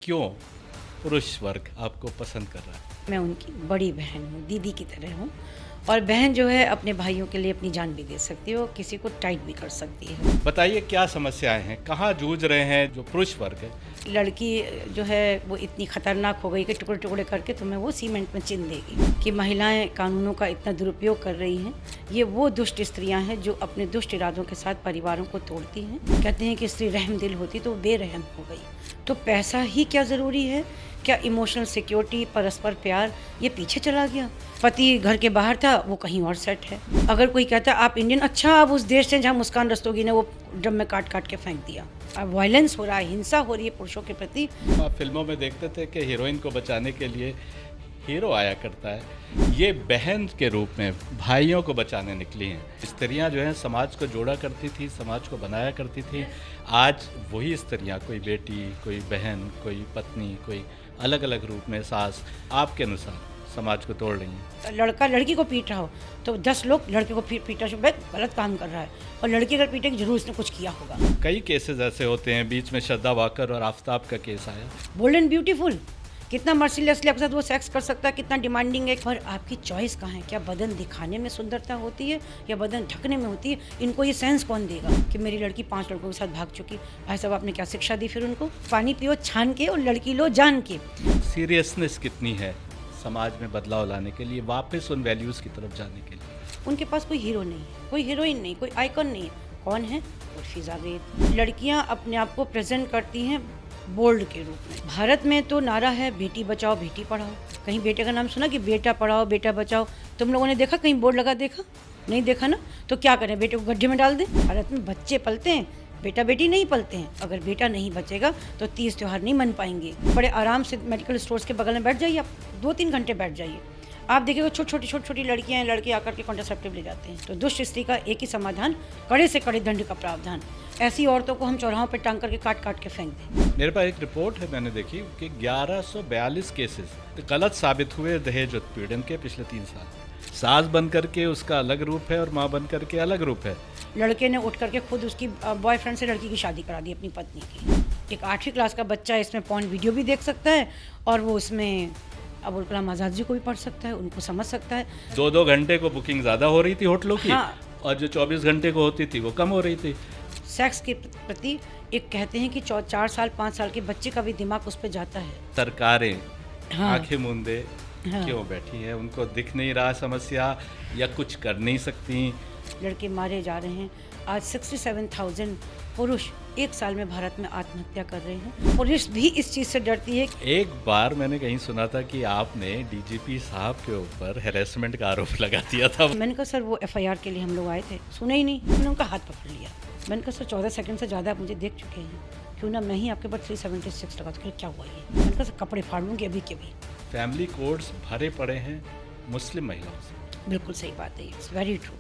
क्यों पुरुष वर्ग आपको पसंद कर रहा है? मैं उनकी बड़ी बहन हूँ, दीदी की तरह हूँ। और बहन जो है अपने भाइयों के लिए अपनी जान भी दे सकती है और किसी को टाइट भी कर सकती है। बताइए क्या समस्याएं हैं, कहाँ जूझ रहे हैं जो पुरुष वर्ग है? लड़की जो है वो इतनी खतरनाक हो गई कि टुकड़े टुकड़े करके तुम्हें वो सीमेंट में चिन देगी। कि महिलाएं कानूनों का इतना दुरुपयोग कर रही हैं। ये वो दुष्ट स्त्रियां हैं जो अपने दुष्ट इरादों के साथ परिवारों को तोड़ती हैं। कहते हैं कि स्त्री रहम दिल होती तो वो बेरहम हो गई। तो पैसा ही क्या ज़रूरी है? क्या इमोशनल सिक्योरिटी, परस्पर प्यार ये पीछे चला गया? पति घर के बाहर था, वो कहीं और सेट है। अगर कोई कहता आप इंडियन, अच्छा आप उस देश से जहाँ मुस्कान रस्तोगी ने वो ड्रम में काट काट के फेंक दिया। अब वायलेंस हो रहा है, हिंसा हो रही है पुरुषों के प्रति। आप फिल्मों में देखते थे कि हीरोइन को बचाने के लिए हीरो आया करता है। ये बहन के रूप में भाइयों को बचाने निकली हैं। स्त्रियां जो हैं समाज को जोड़ा करती थी, समाज को बनाया करती थी। आज वही स्त्रियां, कोई बेटी, कोई बहन, कोई पत्नी, कोई अलग अलग रूप में सास, आपके अनुसार समाज को तोड़ रही हैं। लड़का लड़की को पीट रहा हो तो 10 लोग लड़के को पीटा, भाई गलत काम कर रहा है। और लड़की अगर पीटे जरूर इसने कुछ किया होगा। कई केसेस ऐसे होते हैं। बीच में श्रद्धा वाकर और आफताब का केस आया। बोल्ड एंड ब्यूटीफुल, कितना मर्सीलेसली आपके साथ वो सेक्स कर सकता है, कितना डिमांडिंग है। और आपकी चॉइस कहाँ है? क्या बदन दिखाने में सुंदरता होती है या बदन ढकने में होती है? इनको ये सेंस कौन देगा कि मेरी लड़की 5 लड़कों के साथ भाग चुकी? भाई साहब आपने क्या शिक्षा दी फिर उनको? पानी पियो छान के और लड़की लो जान के। सीरियसनेस कितनी है समाज में बदलाव लाने के लिए, वापस उन वैल्यूज़ की तरफ जाने के लिए? उनके पास कोई हीरो नहीं है, कोई हीरोइन नहीं, कोई आइकॉन नहीं है। कौन है? उर्फी जावेद। लड़कियां अपने आप को प्रेजेंट करती हैं बोल्ड के रूप में। भारत में तो नारा है बेटी बचाओ बेटी पढ़ाओ। कहीं बेटे का नाम सुना कि बेटा पढ़ाओ बेटा बचाओ? तुम लोगों ने देखा कहीं बोर्ड लगा? देखा नहीं? देखा ना? तो क्या करें, बेटे को गड्ढे में डाल दें? भारत में बच्चे पलते हैं, बेटा बेटी नहीं पलते हैं। अगर बेटा नहीं बचेगा तो तीज त्योहार नहीं मन पाएंगे। बड़े आराम से मेडिकल स्टोर्स के बगल में बैठ जाइए, आप 2-3 घंटे बैठ जाइए, आप देखिएगा छोटी छोटी लड़कियां हैं, लड़के आकर के कॉन्ट्रासेप्टिव ले जाते हैं। तो दुष्ट स्त्री का एक ही समाधान, कड़े से कड़े दंड का प्रावधान। ऐसी औरतों को हम चौराहों पर टांग करके काट काट के फेंक दें। मेरे पास एक रिपोर्ट है, मैंने देखी कि 1142 केसेस गलत साबित हुए दहेज उत्पीड़न के पिछले 3 साल। सास बन करके उसका अलग रूप है और माँ बन करके अलग रूप है। लड़के ने उठ करके खुद उसकी बॉयफ्रेंड से लड़की की शादी करा दी, अपनी पत्नी की। एक 8वीं क्लास का बच्चा इसमें पॉर्न वीडियो भी देख सकता है और वो उसमें अबुल कलाम आज़ाद जी को भी पढ़ सकता है, उनको समझ सकता है। 2-2 घंटे को बुकिंग ज़्यादा हो रही थी होटलों की। हाँ। और जो 24 घंटे को होती थी वो कम हो रही थी। सेक्स के प्रति एक कहते हैं कि 4 साल 5 साल के बच्चे का भी दिमाग उस पर जाता है। सरकारें हाँ। आंखें मूंदे हाँ। क्यों बैठी हैं? उनको दिख नहीं रहा समस्या या कुछ कर नहीं सकती? लड़के मारे जा रहे हैं। आज 67,000 पुरुष 1 साल में भारत में आत्महत्या कर रहे हैं। पुलिस भी इस चीज़ से डरती है। एक बार मैंने कहीं सुना था कि आपने डीजीपी साहब के ऊपर हैरेसमेंट का आरोप लगा दिया था। मैंने कहा सर वो FIR के लिए हम लोग आए थे, सुने ही नहीं। मैंने उनका हाथ पकड़ लिया। मैंने कहा सर 14 सेकंड से ज़्यादा आप मुझे देख चुके हैं, क्यों ना मैं ही आपके ऊपर 376 लगा दूँ? क्या हुआ ये? मैंने कहा सर कपड़े फाड़ लूँगी अभी के भी। फैमिली कोड्स भरे पड़े हैं मुस्लिम महिलाओं से। बिल्कुल सही बात है, इट्स वेरी ट्रू।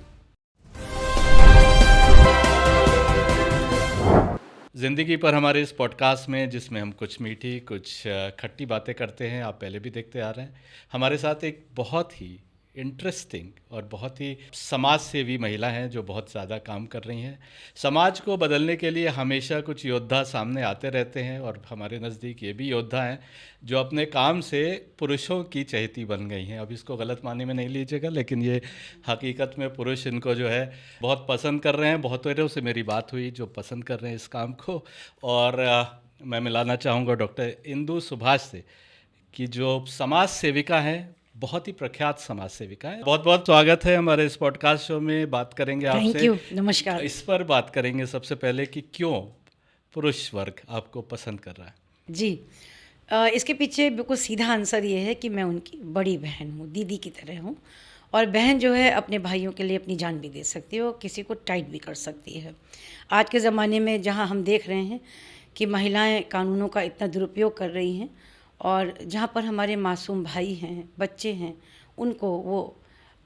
ज़िंदगी पर हमारे इस पॉडकास्ट में, जिसमें हम कुछ मीठी कुछ खट्टी बातें करते हैं, आप पहले भी देखते आ रहे हैं, हमारे साथ एक बहुत ही इंटरेस्टिंग और बहुत ही समाज सेवी महिला हैं जो बहुत ज़्यादा काम कर रही हैं। समाज को बदलने के लिए हमेशा कुछ योद्धा सामने आते रहते हैं और हमारे नज़दीक ये भी योद्धा हैं जो अपने काम से पुरुषों की चहेती बन गई हैं। अब इसको गलत माने में नहीं लीजिएगा, लेकिन ये हकीकत में पुरुष इनको जो है बहुत पसंद कर रहे हैं। बहुत देरों से मेरी बात हुई जो पसंद कर रहे हैं इस काम को। और मैं मिलाना चाहूँगा डॉक्टर इंदु सुभाष से, कि जो समाज सेविका हैं, बहुत ही प्रख्यात समाज सेविका है। बहुत बहुत स्वागत है हमारे इस पॉडकास्ट शो में। बात करेंगे आपसे। थैंक यू, नमस्कार। इस पर बात करेंगे सबसे पहले कि क्यों पुरुष वर्ग आपको पसंद कर रहा है। जी, इसके पीछे बिल्कुल सीधा आंसर ये है कि मैं उनकी बड़ी बहन हूँ, दीदी की तरह हूँ। और बहन जो है अपने भाइयों के लिए अपनी जान भी दे सकती है और किसी को टाइट भी कर सकती है। आज के ज़माने में जहाँ हम देख रहे हैं कि महिलाएं कानूनों का इतना दुरुपयोग कर रही हैं और जहाँ पर हमारे मासूम भाई हैं, बच्चे हैं, उनको वो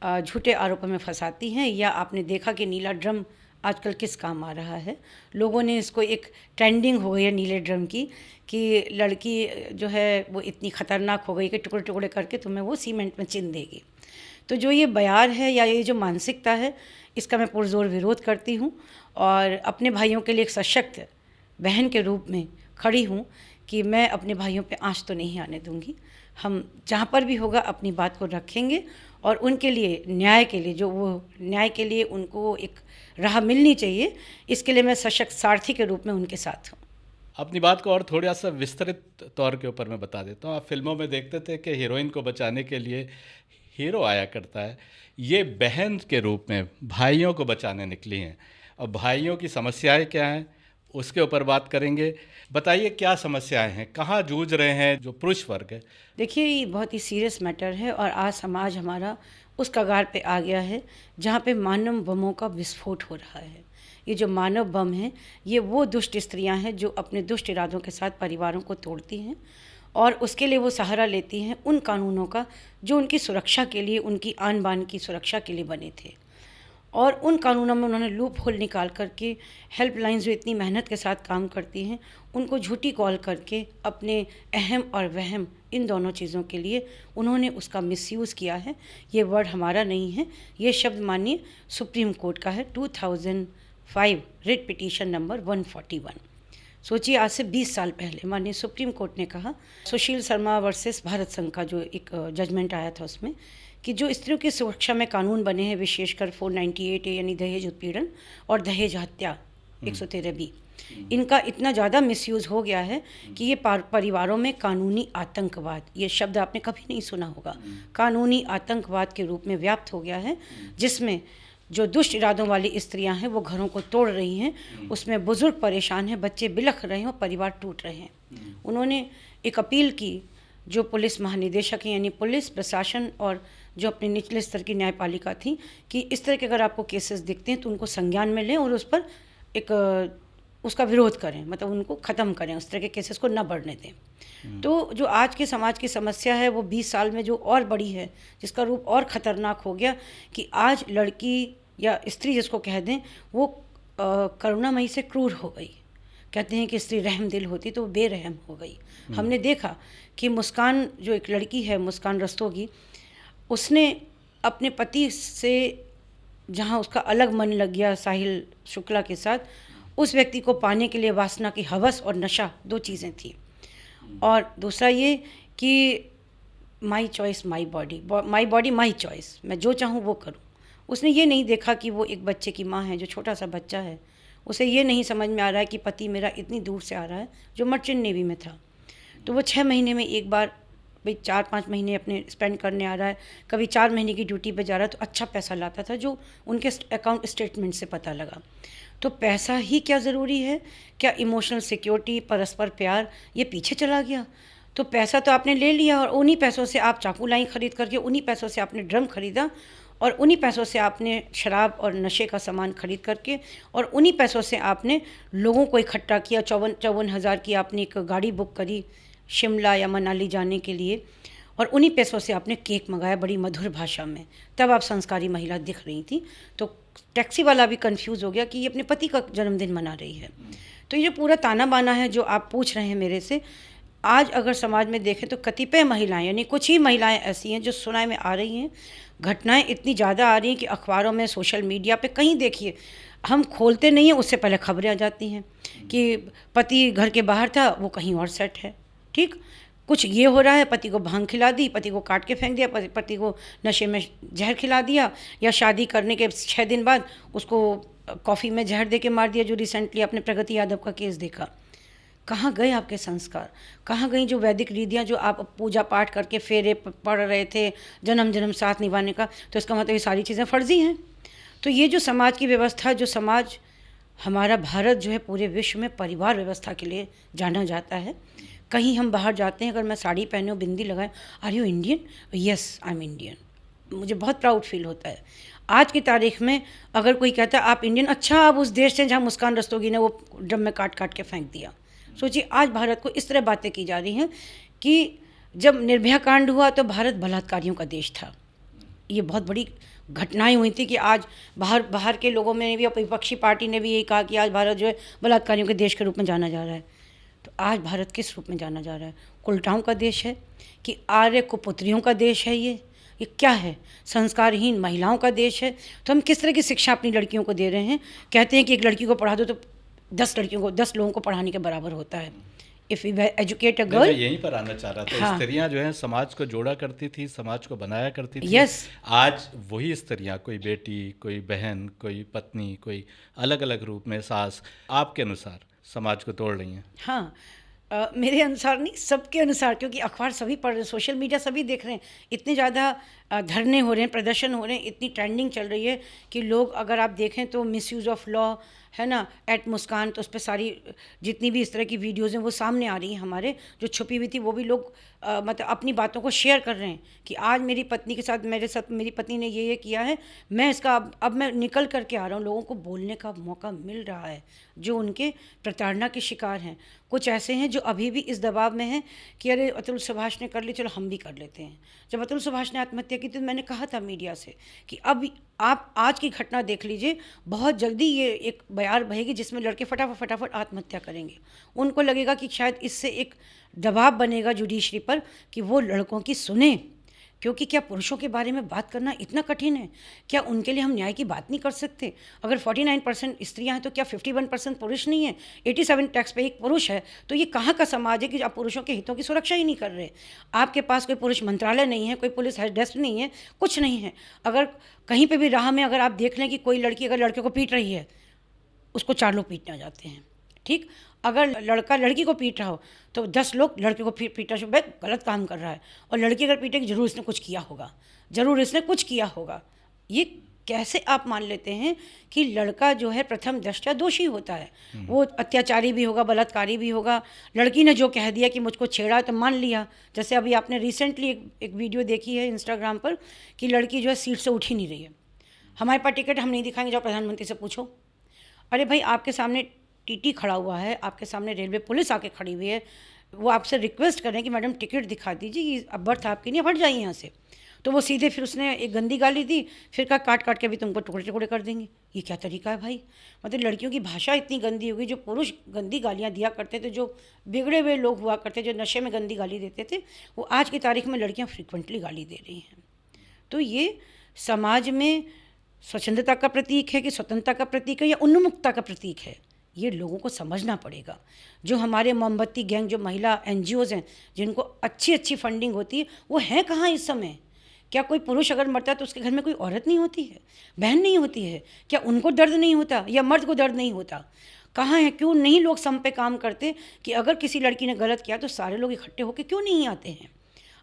झूठे आरोपों में फंसाती हैं। या आपने देखा कि नीला ड्रम आजकल किस काम आ रहा है? लोगों ने इसको एक ट्रेंडिंग हो गई है नीले ड्रम की, कि लड़की जो है वो इतनी खतरनाक हो गई कि टुकड़े टुकड़े करके तुम्हें वो सीमेंट में चिन देगी। तो जो ये बयार है या ये जो मानसिकता है, इसका मैं पुरजोर विरोध करती हूँ और अपने भाइयों के लिए एक सशक्त बहन के रूप में खड़ी हूँ कि मैं अपने भाइयों पे आँच तो नहीं आने दूंगी। हम जहाँ पर भी होगा अपनी बात को रखेंगे और उनके लिए न्याय के लिए, जो वो न्याय के लिए उनको एक राह मिलनी चाहिए, इसके लिए मैं सशक्त सारथी के रूप में उनके साथ हूँ। अपनी बात को और थोड़ा सा विस्तृत तौर के ऊपर मैं बता देता हूँ। आप फिल्मों में देखते थे कि हीरोइन को बचाने के लिए हीरो आया करता है, ये बहन के रूप में भाइयों को बचाने निकली हैं। अब भाइयों की समस्याएं क्या हैं उसके ऊपर बात करेंगे। बताइए क्या समस्याएं हैं, कहाँ जूझ रहे हैं जो पुरुष वर्ग है? देखिए, ये बहुत ही सीरियस मैटर है और आज समाज हमारा उस कगार पे आ गया है जहाँ पे मानव बमों का विस्फोट हो रहा है। ये जो मानव बम हैं, ये वो दुष्ट स्त्रियां हैं जो अपने दुष्ट इरादों के साथ परिवारों को तोड़ती हैं और उसके लिए वो सहारा लेती हैं उन कानूनों का जो उनकी सुरक्षा के लिए, उनकी आन बान की सुरक्षा के लिए बने थे। और उन कानूनों में उन्होंने लूप होल निकाल करके हेल्पलाइंस जो इतनी मेहनत के साथ काम करती हैं, उनको झूठी कॉल करके अपने अहम और वहम इन दोनों चीज़ों के लिए उन्होंने उसका मिसयूज़ किया है। ये वर्ड हमारा नहीं है, ये शब्द मानिए सुप्रीम कोर्ट का है, 2005 रिट पिटीशन नंबर 141। सोचिए, आज से 20 साल पहले माननीय सुप्रीम कोर्ट ने कहा, सुशील शर्मा वर्सेस भारत संघ का जो एक जजमेंट आया था उसमें, कि जो स्त्रियों की सुरक्षा में कानून बने हैं, विशेषकर 498A यानी दहेज उत्पीड़न और दहेज हत्या 113B, इनका इतना ज़्यादा मिसयूज़ हो गया है कि ये परिवारों में कानूनी आतंकवाद, ये शब्द आपने कभी नहीं सुना होगा, कानूनी आतंकवाद के रूप में व्याप्त हो गया है, जिसमें जो दुष्ट इरादों वाली स्त्रियां हैं वो घरों को तोड़ रही हैं, उसमें बुजुर्ग परेशान हैं, बच्चे बिलख रहे हैं और परिवार टूट रहे हैं। उन्होंने एक अपील की जो पुलिस महानिदेशक हैं, यानी पुलिस प्रशासन और जो अपने निचले स्तर की न्यायपालिका थी, कि इस तरह के अगर आपको केसेस दिखते हैं तो उनको संज्ञान में लें और उस पर एक उसका विरोध करें, मतलब उनको ख़त्म करें, उस तरह के केसेस को न बढ़ने दें। तो जो आज के समाज की समस्या है वो 20 साल में जो और बड़ी है, जिसका रूप और ख़तरनाक हो गया, कि आज लड़की या स्त्री जिसको कह दें वो करुणामयी से क्रूर हो गई। कहते हैं कि स्त्री रहम दिल होती तो वो बेरहम हो गई। हमने देखा कि मुस्कान जो एक लड़की है, मुस्कान रस्तोगी, उसने अपने पति से जहाँ उसका अलग मन लग गया साहिल शुक्ला के साथ, उस व्यक्ति को पाने के लिए वासना की हवस और नशा, दो चीज़ें थी। और दूसरा ये कि my choice my body my choice, मैं जो चाहूँ वो करूँ। उसने ये नहीं देखा कि वो एक बच्चे की माँ है, जो छोटा सा बच्चा है, उसे ये नहीं समझ में आ रहा है कि पति मेरा इतनी दूर से आ रहा है, जो मर्चेंट नेवी में था। तो वो 6 महीने में एक बार, भाई 4-5 महीने अपने स्पेंड करने आ रहा है, कभी 4 महीने की ड्यूटी पे जा रहा है, तो अच्छा पैसा लाता था, जो उनके अकाउंट स्टेटमेंट से पता लगा। तो पैसा ही क्या ज़रूरी है? क्या इमोशनल सिक्योरिटी, परस्पर प्यार, ये पीछे चला गया? तो पैसा तो आपने ले लिया और उन्हीं पैसों से आप चाकू लाई खरीद करके, उन्हीं पैसों से आपने ड्रम खरीदा और उन्हीं पैसों से आपने शराब और नशे का सामान खरीद करके, और उन्हीं पैसों से आपने लोगों को इकट्ठा किया। 54 हज़ार की आपने एक गाड़ी बुक करी शिमला या मनाली जाने के लिए, और उन्हीं पैसों से आपने केक मंगाया बड़ी मधुर भाषा में। तब आप संस्कारी महिला दिख रही थी। तो टैक्सी वाला भी कंफ्यूज हो गया कि ये अपने पति का जन्मदिन मना रही है। तो ये जो पूरा ताना बाना है जो आप पूछ रहे हैं मेरे से, आज अगर समाज में देखें तो कतिपय महिलाएं, यानी कुछ ही महिलाएं ऐसी हैं जो सुनाई में आ रही हैं। घटनाएं इतनी ज़्यादा आ रही हैं कि अखबारों में, सोशल मीडिया पे कहीं देखिए, हम खोलते नहीं हैं उससे पहले खबरें आ जाती हैं कि पति घर के बाहर था, वो कहीं और सेट है। ठीक, कुछ ये हो रहा है, पति को भांग खिला दी, पति को काट के फेंक दिया, पति को नशे में जहर खिला दिया, या शादी करने के 6 दिन बाद उसको कॉफ़ी में जहर दे के मार दिया, जो रिसेंटली आपने प्रगति यादव का केस देखा। कहाँ गए आपके संस्कार? कहाँ गई जो वैदिक रीतियाँ जो आप पूजा पाठ करके फेरे पढ़ रहे थे, जन्म जन्म साथ निभाने का? तो इसका मतलब ये सारी चीज़ें फर्जी हैं। तो ये जो समाज की व्यवस्था, जो समाज हमारा भारत जो है पूरे विश्व में परिवार व्यवस्था के लिए जाना जाता है। कहीं हम बाहर जाते हैं, अगर मैं साड़ी पहने और बिंदी लगाए, are you Indian? Yes, I am Indian. मुझे बहुत प्राउड फील होता है। आज की तारीख में अगर कोई कहता है आप इंडियन, अच्छा आप उस देश से जहाँ मुस्कान रस्तोगी ने वो ड्रम में काट काट के फेंक दिया। सोचिए, आज भारत को इस तरह बातें की जा रही हैं कि जब निर्भया कांड हुआ तो भारत बलात्कारियों का देश था। ये बहुत बड़ी घटनाएं हुई थी कि आज बाहर के लोगों में भी, विपक्षी पार्टी ने भी यही कहा कि आज भारत जो है बलात्कारियों के देश के रूप में जाना जा रहा है। तो आज भारत किस रूप में जाना जा रहा है? उल्टाओं का देश है कि आर्य कुपुत्रियों का देश है? ये क्या है? संस्कारहीन महिलाओं का देश है। तो हम किस तरह की शिक्षा अपनी लड़कियों को दे रहे हैं? कहते हैं कि एक लड़की को पढ़ा दो तो 10 लोगों को पढ़ाने के बराबर होता है। इफ़ वी एजुकेट अ नहीं, मैं गर्ल। यहीं पर आना चाह रहा था। हाँ। स्त्रियां जो हैं समाज को जोड़ा करती थी, समाज को बनाया करती थी। यस। आज वही स्त्रियां, कोई बेटी, कोई बहन, कोई पत्नी, कोई अलग अलग रूप में सास, आपके अनुसार समाज को तोड़ रही हैं। हाँ। मेरे अनुसार नहीं, सबके अनुसार, क्योंकि अखबार सभी पढ़ रहे हैं, सोशल मीडिया सभी देख रहे हैं, इतने ज़्यादा धरने हो रहे हैं, प्रदर्शन हो रहे हैं, इतनी ट्रेंडिंग चल रही है कि लोग, अगर आप देखें तो मिसयूज़ ऑफ लॉ है ना, एट मुस्कान, तो उस पर सारी जितनी भी इस तरह की वीडियोज़ हैं वो सामने आ रही हैं। हमारे जो छुपी हुई थी वो भी लोग मतलब अपनी बातों को शेयर कर रहे हैं कि आज मेरी पत्नी के साथ, मेरे साथ मेरी पत्नी ने ये किया है, मैं इसका अब मैं निकल करके आ रहा हूँ। लोगों को बोलने का मौका मिल रहा है जो उनके प्रताड़ना के शिकार हैं। कुछ ऐसे हैं जो अभी भी इस दबाव में हैं कि अरे अतुल सुभाष ने कर ली, चलो हम भी कर लेते हैं। जब अतुल सुभाष ने आत्महत्या की थी तो मैंने कहा था मीडिया से कि अब आप आज की घटना देख लीजिए, बहुत जल्दी ये एक बयार बहेगी जिसमें लड़के फटाफट आत्महत्या करेंगे। उनको लगेगा कि शायद इससे एक दबाव बनेगा जुडिशरी पर कि वो लड़कों की सुने, क्योंकि क्या पुरुषों के बारे में बात करना इतना कठिन है? क्या उनके लिए हम न्याय की बात नहीं कर सकते? अगर 49% स्त्रियां हैं तो क्या 51% पुरुष नहीं है? 87 टैक्स पे एक पुरुष है, तो ये कहाँ का समाज है कि आप पुरुषों के हितों की सुरक्षा ही नहीं कर रहे? आपके पास कोई पुरुष मंत्रालय नहीं है, कोई पुलिस हेल्प डेस्क नहीं है, कुछ नहीं है। अगर कहीं पर भी राह में अगर आप देख लें कि कोई लड़की अगर लड़के को पीट रही है, उसको 4 लोग पीटने आ जाते हैं, ठीक? अगर लड़का लड़की को पीट रहा हो तो 10 लोग लड़के को पीटा, भाई गलत काम कर रहा है, और लड़की अगर पीटेगी जरूर इसने कुछ किया होगा, जरूर इसने कुछ किया होगा। ये कैसे आप मान लेते हैं कि लड़का जो है प्रथम दृष्टया दोषी होता है? वो अत्याचारी भी होगा, बलात्कारी भी होगा। लड़की ने जो कह दिया कि मुझको छेड़ा तो मान लिया। जैसे अभी आपने रिसेंटली एक वीडियो देखी है इंस्टाग्राम पर कि लड़की जो है सीट से उठ ही नहीं रही है, हमारे पास टिकट हम नहीं दिखाएंगे, जाओ प्रधानमंत्री से पूछो। अरे भाई, आपके सामने टीटी खड़ा हुआ है, आपके सामने रेलवे पुलिस आके खड़ी हुई है, वो आपसे रिक्वेस्ट कर रहे हैं कि मैडम टिकट दिखा दीजिए, ये अब बर्थ आपकी नहीं, हट जाइए यहाँ से। तो वो सीधे फिर उसने एक गंदी गाली दी, फिर कहा काट काट के भी तुमको टुकड़े टुकड़े कर देंगे। ये क्या तरीका है भाई? मतलब लड़कियों की भाषा इतनी गंदी हो गई। जो पुरुष गंदी गालियाँ दिया करते थे, जो बिगड़े हुए लोग हुआ करते, जो नशे में गंदी गाली देते थे, वो आज की तारीख में लड़कियाँ फ्रिक्वेंटली गाली दे रही हैं। तो ये समाज में स्वच्छंदता का प्रतीक है कि स्वतंत्रता का प्रतीक है या उन्मुक्तता का प्रतीक है? ये लोगों को समझना पड़ेगा। जो हमारे मोमबत्ती गैंग, जो महिला NGOs हैं जिनको अच्छी फंडिंग होती है, वो हैं कहाँ इस समय? क्या कोई पुरुष अगर मरता है तो उसके घर में कोई औरत नहीं होती है, बहन नहीं होती है? क्या उनको दर्द नहीं होता या मर्द को दर्द नहीं होता? कहाँ है? क्यों नहीं लोग सम पे काम करते कि अगर किसी लड़की ने गलत किया तो सारे लोग इकट्ठे होकर क्यों नहीं आते हैं?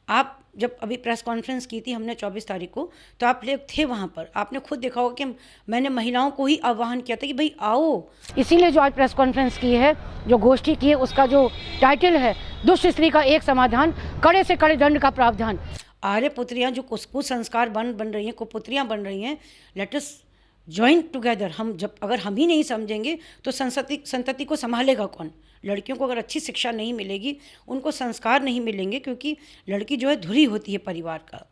आप जब अभी प्रेस कॉन्फ्रेंस की थी हमने 24 तारीख को, तो आप लोग थे वहाँ पर, आपने खुद देखा होगा कि मैंने महिलाओं को ही आह्वान किया था कि भाई आओ। इसीलिए जो आज प्रेस कॉन्फ्रेंस की है, जो गोष्ठी की है, उसका जो टाइटल है दुष्ट स्त्री का एक समाधान, कड़े से कड़े दंड का प्रावधान। आर्य पुत्रियाँ जो कुसंस्कार बन रही हैं, कुपुत्रियाँ बन रही हैं, लेट अस जॉइन टुगेदर। हम जब अगर हम ही नहीं समझेंगे तो संतति को संभालेगा कौन? लड़कियों को अगर अच्छी शिक्षा नहीं मिलेगी, उनको संस्कार नहीं मिलेंगे, क्योंकि लड़की जो है धुरी होती है परिवार का,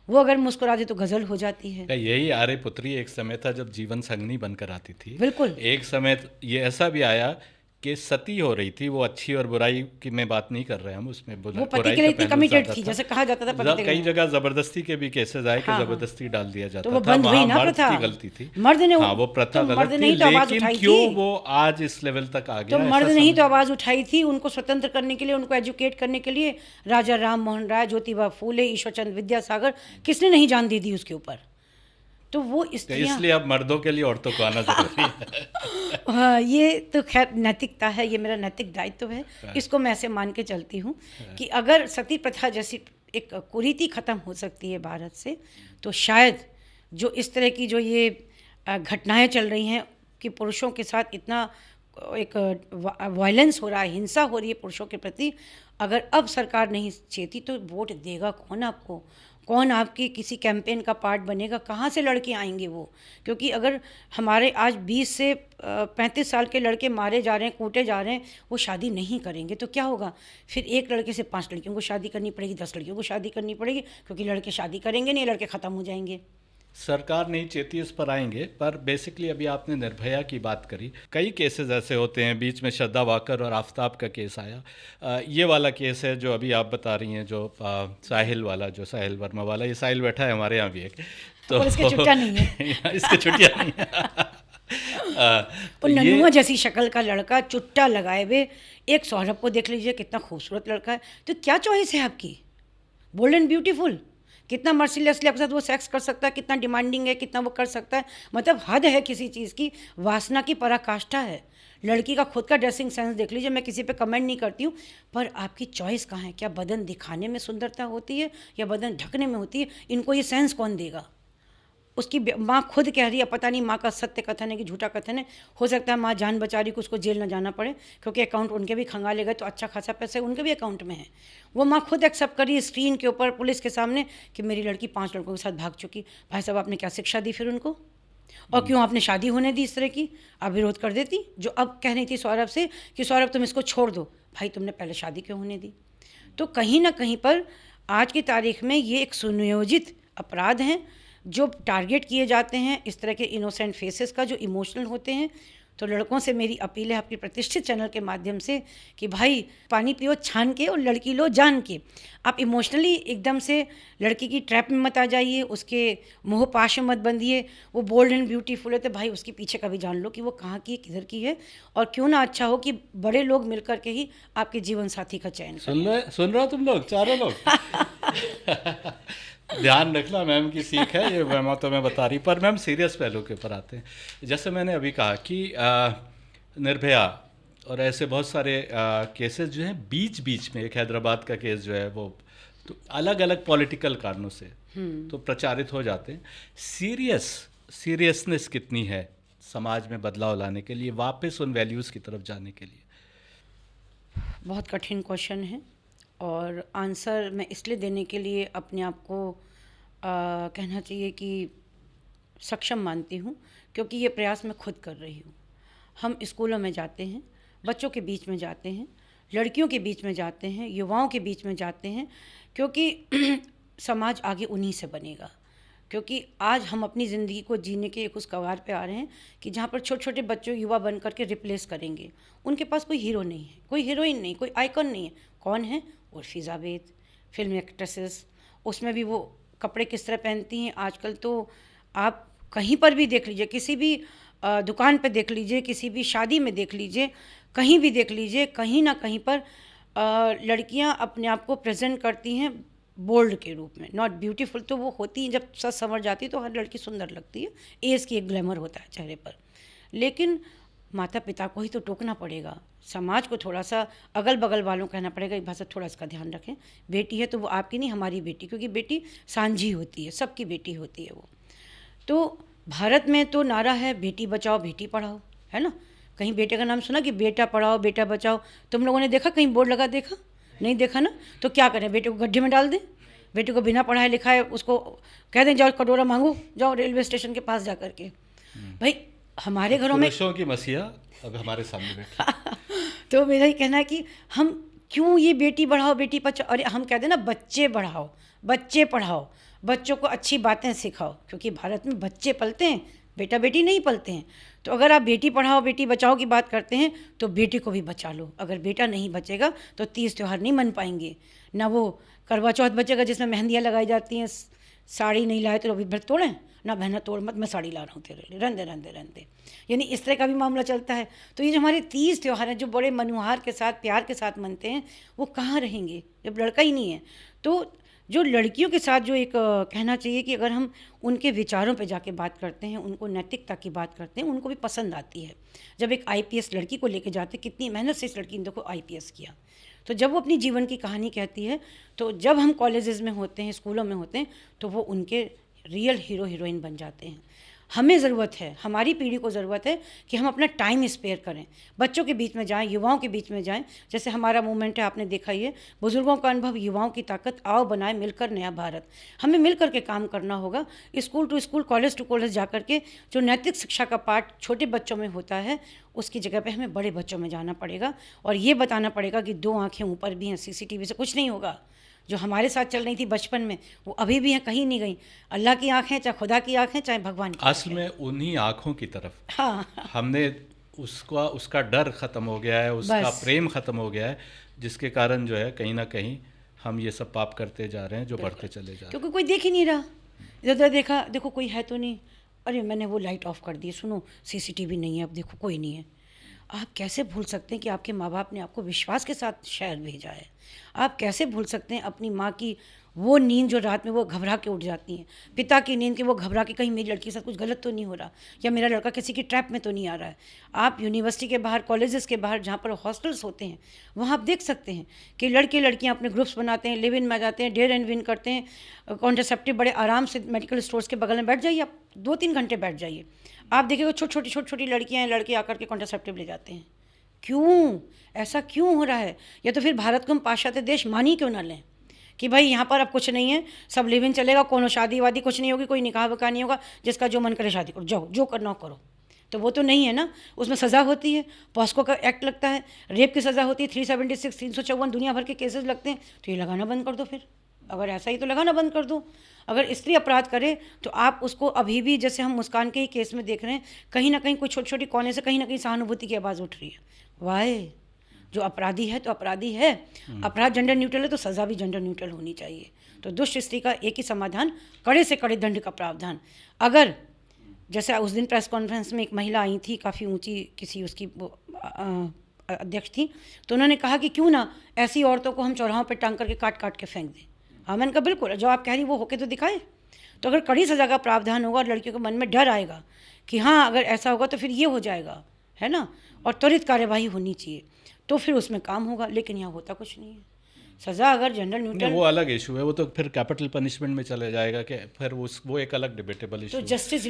वो अगर मुस्कुरा दे तो गजल हो जाती है। यही आर्य पुत्री एक समय था जब जीवन संगनी बनकर आती थी। बिल्कुल। एक समय ये ऐसा भी आया कि सती हो रही थी, वो अच्छी और बुराई की मैं बात नहीं कर रहे हम, उसमें वो पति के लिए इतनी कमिटेड थी, जैसे कहा जाता था पति कई जगह जबरदस्ती के भी केसेस आए कि जबरदस्ती डाल दिया जाता तो वो था। बंद हुई ना मर्द प्रथा, की गलती थी, मर्द ने, हाँ वो प्रथा तो गलत थी, तो आवाज लेकिन उठाई क्यों थी। वो आज इस लेवल तक आ गया? तो मर्द ने ही तो आवाज उठाई थी, उनको स्वतंत्र करने के लिए, उनको एजुकेट करने के लिए। राजा राम मोहन राय, ज्योतिबा फूले, ईश्वरचंद विद्यासागर, किसने नहीं जान दी थी उसके ऊपर? तो वो इसलिए अब मर्दों के लिए औरतों को आना जरूरी है। हाँ, ये तो खैर नैतिकता है, ये मेरा नैतिक दायित्व है, इसको मैं ऐसे मान के चलती हूँ कि अगर सती प्रथा जैसी एक कुरीति ख़त्म हो सकती है भारत से, तो शायद जो इस तरह की जो ये घटनाएं चल रही हैं कि पुरुषों के साथ इतना एक वायलेंस हो रहा है, हिंसा हो रही है पुरुषों के प्रति, अगर अब सरकार नहीं चेती तो वोट देगा कौन आपको? कौन आपकी किसी कैंपेन का पार्ट बनेगा? कहाँ से लड़के आएंगे वो? क्योंकि अगर हमारे आज 20 से 35 साल के लड़के मारे जा रहे हैं, कूटे जा रहे हैं, वो शादी नहीं करेंगे तो क्या होगा? फिर एक लड़के से 5 लड़कियों को शादी करनी पड़ेगी, 10 लड़कियों को शादी करनी पड़ेगी, क्योंकि लड़के शादी करेंगे नहीं, लड़के ख़त्म हो जाएंगे। सरकार नहीं चेती, इस पर आएंगे। पर बेसिकली अभी आपने निर्भया की बात करी, कई केसेस ऐसे होते हैं, बीच में श्रद्धा वाकर और आफ्ताब का केस आया। ये वाला केस है जो अभी आप बता रही हैं, जो साहिल वाला, जो साहिल वर्मा वाला, ये साहिल बैठा है हमारे यहाँ भी एक, तो इसके छुट्टियाँ नहीं है। इसके छुट्टियाँ नहीं है। तो और ये नन्हुआ जैसी शक्ल का लड़का, चुट्टा लगाए हुए, एक सौरभ को देख लीजिए कितना खूबसूरत लड़का है। तो क्या चॉइस है आपकी? बोल्ड एंड ब्यूटीफुल, कितना मर्सिलेसली आपके साथ वो सेक्स कर सकता है, कितना डिमांडिंग है, कितना वो कर सकता है, मतलब हद है किसी चीज़ की, वासना की पराकाष्ठा है। लड़की का खुद का ड्रेसिंग सेंस देख लीजिए, मैं किसी पे कमेंट नहीं करती हूँ, पर आपकी चॉइस कहाँ है? क्या बदन दिखाने में सुंदरता होती है या बदन ढकने में होती है? इनको ये सेंस कौन देगा? उसकी माँ खुद कह रही है, पता नहीं माँ का सत्य कथन है कि झूठा कथन है, हो सकता है माँ जान बचा रही को उसको जेल ना जाना पड़े, क्योंकि अकाउंट उनके भी खंगाले गए तो अच्छा खासा पैसे उनके भी अकाउंट में है। वो माँ खुद एक्सेप्ट करी स्क्रीन के ऊपर पुलिस के सामने कि मेरी लड़की 5 लड़कों के साथ भाग चुकी। भाई साहब, आपने क्या शिक्षा दी फिर उनको? और क्यों आपने शादी होने दी इस तरह की? आप विरोध कर देती, जो अब कह रही थी सौरभ से कि सौरभ तुम इसको छोड़ दो। भाई तुमने पहले शादी क्यों होने दी? तो कहीं ना कहीं पर आज की तारीख में ये एक सुनियोजित अपराध हैं जो टारगेट किए जाते हैं इस तरह के इनोसेंट फेसेस का जो इमोशनल होते हैं। तो लड़कों से मेरी अपील है आपकी प्रतिष्ठित चैनल के माध्यम से कि भाई पानी पियो छान के और लड़की लो जान के। आप इमोशनली एकदम से लड़की की ट्रैप में मत आ जाइए, उसके मोह पाश में मत बंधिए। वो बोल्ड एंड ब्यूटीफुल है तो भाई उसके पीछे का भी जान लो कि वो कहाँ की है, किधर की है, और क्यों ना अच्छा हो कि बड़े लोग मिल कर के ही आपके जीवन साथी का चयन करें। सुन रहे हो तुम लोग, चारों लोग? ध्यान रखना, मैम की सीख है ये, मैम तो मैं बता रही। पर मैम सीरियस पहलू के ऊपर आते हैं। जैसे मैंने अभी कहा कि निर्भया और ऐसे बहुत सारे केसेस जो हैं बीच बीच में, एक हैदराबाद का केस जो है वो तो अलग अलग पॉलिटिकल कारणों से तो प्रचारित हो जाते हैं। सीरियसनेस कितनी है समाज में बदलाव लाने के लिए, वापस उन वैल्यूज़ की तरफ जाने के लिए? बहुत कठिन क्वेश्चन है और आंसर मैं इसलिए देने के लिए अपने आप को कहना चाहिए कि सक्षम मानती हूँ क्योंकि ये प्रयास मैं खुद कर रही हूँ। हम स्कूलों में जाते हैं, बच्चों के बीच में जाते हैं, लड़कियों के बीच में जाते हैं, युवाओं के बीच में जाते हैं, क्योंकि समाज आगे उन्हीं से बनेगा। क्योंकि आज हम अपनी ज़िंदगी को जीने के एक उस कगार पे आ रहे हैं कि जहाँ पर छोटे छोटे बच्चों युवा बन करके रिप्लेस करेंगे। उनके पास कोई हीरो नहीं है, कोई हीरोइन नहीं, कोई आइकन नहीं है। कौन है? उर्फी जावेद, फिल्म एक्ट्रेसेस, उसमें भी वो कपड़े किस तरह पहनती हैं आजकल। तो आप कहीं पर भी देख लीजिए, किसी भी दुकान पे देख लीजिए, किसी भी शादी में देख लीजिए, कहीं भी देख लीजिए, कहीं ना कहीं पर लड़कियां अपने आप को प्रेजेंट करती हैं बोल्ड के रूप में। नॉट ब्यूटीफुल तो वो होती हैं, जब सच संवर जाती है तो हर लड़की सुंदर लगती है, एज की एक ग्लैमर होता है चेहरे पर। लेकिन माता पिता को ही तो टोकना पड़ेगा, समाज को थोड़ा सा, अगल बगल वालों को कहना पड़ेगा कि भाई साहब थोड़ा इसका ध्यान रखें। बेटी है तो वो आपकी नहीं, हमारी बेटी, क्योंकि बेटी सांझी होती है, सबकी बेटी होती है वो। तो भारत में तो नारा है बेटी बचाओ बेटी पढ़ाओ, है ना? कहीं बेटे का नाम सुना कि बेटा पढ़ाओ बेटा बचाओ? तुम लोगों ने देखा कहीं बोर्ड लगा? देखा नहीं? देखा ना? तो क्या करें, बेटे को गड्ढे में डाल दें? बेटे को बिना पढ़ाए लिखाए उसको कह दें जाओ कटोरा मांगो, जाओ रेलवे स्टेशन के पास जा करके? भाई हमारे घरों में पुरुषों की मसीहा अब हमारे सामने बैठी। तो मेरा ही कहना है कि हम क्यों ये बेटी बढ़ाओ बेटी बचाओ, अरे हम कहते हैं ना बच्चे बढ़ाओ बच्चे पढ़ाओ, बच्चों को अच्छी बातें सिखाओ, क्योंकि भारत में बच्चे पलते हैं, बेटा बेटी नहीं पलते हैं। तो अगर आप बेटी पढ़ाओ बेटी बचाओ की बात करते हैं तो बेटी को भी बचा लो। अगर बेटा नहीं बचेगा तो तीज त्यौहार नहीं मन पाएंगे, ना वो करवा चौथ बचेगा जिसमें मेहंदियाँ लगाई जाती हैं, साड़ी नहीं लाए तो अभी भर तोड़ें ना, बहना तोड़ मत, मैं साड़ी ला रहा हूँ तेरे लिए, रंदे रंदे रंदे, यानी इस तरह का भी मामला चलता है। तो ये जो हमारे तीज त्यौहार हैं जो बड़े मनुहार के साथ प्यार के साथ मनते हैं, वो कहाँ रहेंगे जब लड़का ही नहीं है? तो जो लड़कियों के साथ जो एक कहना चाहिए कि अगर हम उनके विचारों पे जाके बात करते हैं, उनको नैतिकता की बात करते हैं, उनको भी पसंद आती है। जब एक आईपीएस लड़की को लेके जाते, कितनी मेहनत से इस लड़की ने देखो आईपीएस किया, तो जब वो अपनी जीवन की कहानी कहती है, तो जब हम कॉलेजेस में होते हैं, स्कूलों में होते हैं, तो वो उनके रियल हीरो हीरोइन बन जाते हैं। हमें ज़रूरत है, हमारी पीढ़ी को ज़रूरत है कि हम अपना टाइम स्पेयर करें, बच्चों के बीच में जाएं, युवाओं के बीच में जाएं। जैसे हमारा मूवमेंट है, आपने देखा ही है, बुज़ुर्गों का अनुभव, युवाओं की ताकत, आओ बनाए मिलकर नया भारत। हमें मिल कर के काम करना होगा, school to school, college to college जा कर के जो नैतिक शिक्षा का पाठ छोटे बच्चों में होता है, उसकी जगह पे हमें बड़े बच्चों में जाना पड़ेगा और ये बताना पड़ेगा कि 2 आँखें ऊपर भी हैं, सीसीटीवी से कुछ नहीं होगा। जो हमारे साथ चल रही थी बचपन में वो अभी भी हैं, कहीं नहीं गई। अल्लाह की आँखें, चाहे खुदा की आँखें, चाहे भगवान की असल में उन्हीं आँखों की तरफ हाँ हमने उसका डर ख़त्म हो गया है, उसका बस। प्रेम ख़त्म हो गया है, जिसके कारण जो है कहीं ना कहीं हम ये सब पाप करते जा रहे हैं जो बढ़ते चले जा रहे हैं। क्योंकि कोई देख ही नहीं रहा। इधर उधर देखा, देखो कोई है तो नहीं, अरे मैंने वो लाइट ऑफ कर दी, सुनो सीसीटीवी नहीं है, अब देखो कोई नहीं है। आप कैसे भूल सकते हैं कि आपके माँ बाप ने आपको विश्वास के साथ शहर भेजा है? आप कैसे भूल सकते हैं अपनी माँ की वो नींद जो रात में वो घबरा के उठ जाती हैं, पिता की नींद कि वो घबरा के कहीं मेरी लड़की के साथ कुछ गलत तो नहीं हो रहा, या मेरा लड़का किसी की ट्रैप में तो नहीं आ रहा है। आप यूनिवर्सिटी के बाहर, कॉलेजेस के बाहर जहाँ पर हॉस्टल्स होते हैं, वहाँ आप देख सकते हैं कि लड़के लड़कियाँ अपने ग्रुप्स बनाते हैं, लिव इन में जाते हैं, डेयर एंड विन करते हैं। कॉन्ट्रासेप्टिव बड़े आराम से मेडिकल स्टोर्स के बगल में बैठ जाइए, आप 2-3 घंटे बैठ जाइए, आप देखिएगा छोटी छोटी लड़कियाँ हैं, लड़के आकर के कॉन्ट्रासेप्टिव ले जाते हैं। क्यों? ऐसा क्यों हो रहा है? या तो फिर भारत को हम पाश्चात्य देश मान ही क्यों ना लें कि भाई यहाँ पर अब कुछ नहीं है, सब लिव इन चलेगा, कोनो शादी वादी कुछ नहीं होगी, कोई निकाह वकाह नहीं होगा, जिसका जो मन करे शादी करो, जाओ जो करना हो करो। तो वो तो नहीं है ना, उसमें सज़ा होती है, पॉस्को का एक्ट लगता है, रेप की सज़ा होती है, 376, 354 दुनिया भर के केसेस लगते हैं। तो ये लगाना बंद कर दो फिर, अगर ऐसा ही तो लगाना बंद कर दो। अगर स्त्री अपराध करे तो आप उसको अभी भी, जैसे हम मुस्कान के ही केस में देख रहे हैं, कहीं ना कहीं कुछ छोटी छोटी कोने से कहीं ना कहीं सहानुभूति की आवाज़ उठ रही है। वाह, जो अपराधी है तो अपराधी है, अपराध जेंडर न्यूट्रल है तो सज़ा भी जेंडर न्यूट्रल होनी चाहिए। तो दुष्ट स्त्री का एक ही समाधान, कड़े से कड़े दंड का प्रावधान। अगर जैसे उस दिन प्रेस कॉन्फ्रेंस में एक महिला आई थी, काफ़ी ऊंची, किसी उसकी अध्यक्ष थी, तो उन्होंने कहा कि क्यों ना ऐसी औरतों को हम चौराहों पर टांग करके काट काट के फेंक दें। हाँ, मैंने कहा बिल्कुल, जो आप कह रही वो होके तो दिखाए। तो अगर कड़ी सज़ा का प्रावधान होगा और लड़कियों के मन में डर आएगा कि हाँ अगर ऐसा होगा तो फिर ये हो जाएगा, है ना, और त्वरित कार्यवाही होनी चाहिए, तो फिर उसमें काम होगा। लेकिन यहाँ होता कुछ नहीं है। सज़ा अगर जेंडर न्यूट्रल, वो अलग इशू है, वो तो फिर कैपिटल पनिशमेंट में चले जाएगा कि फिर वो एक अलग डिबेटेबल इशू तो है। जस्टिस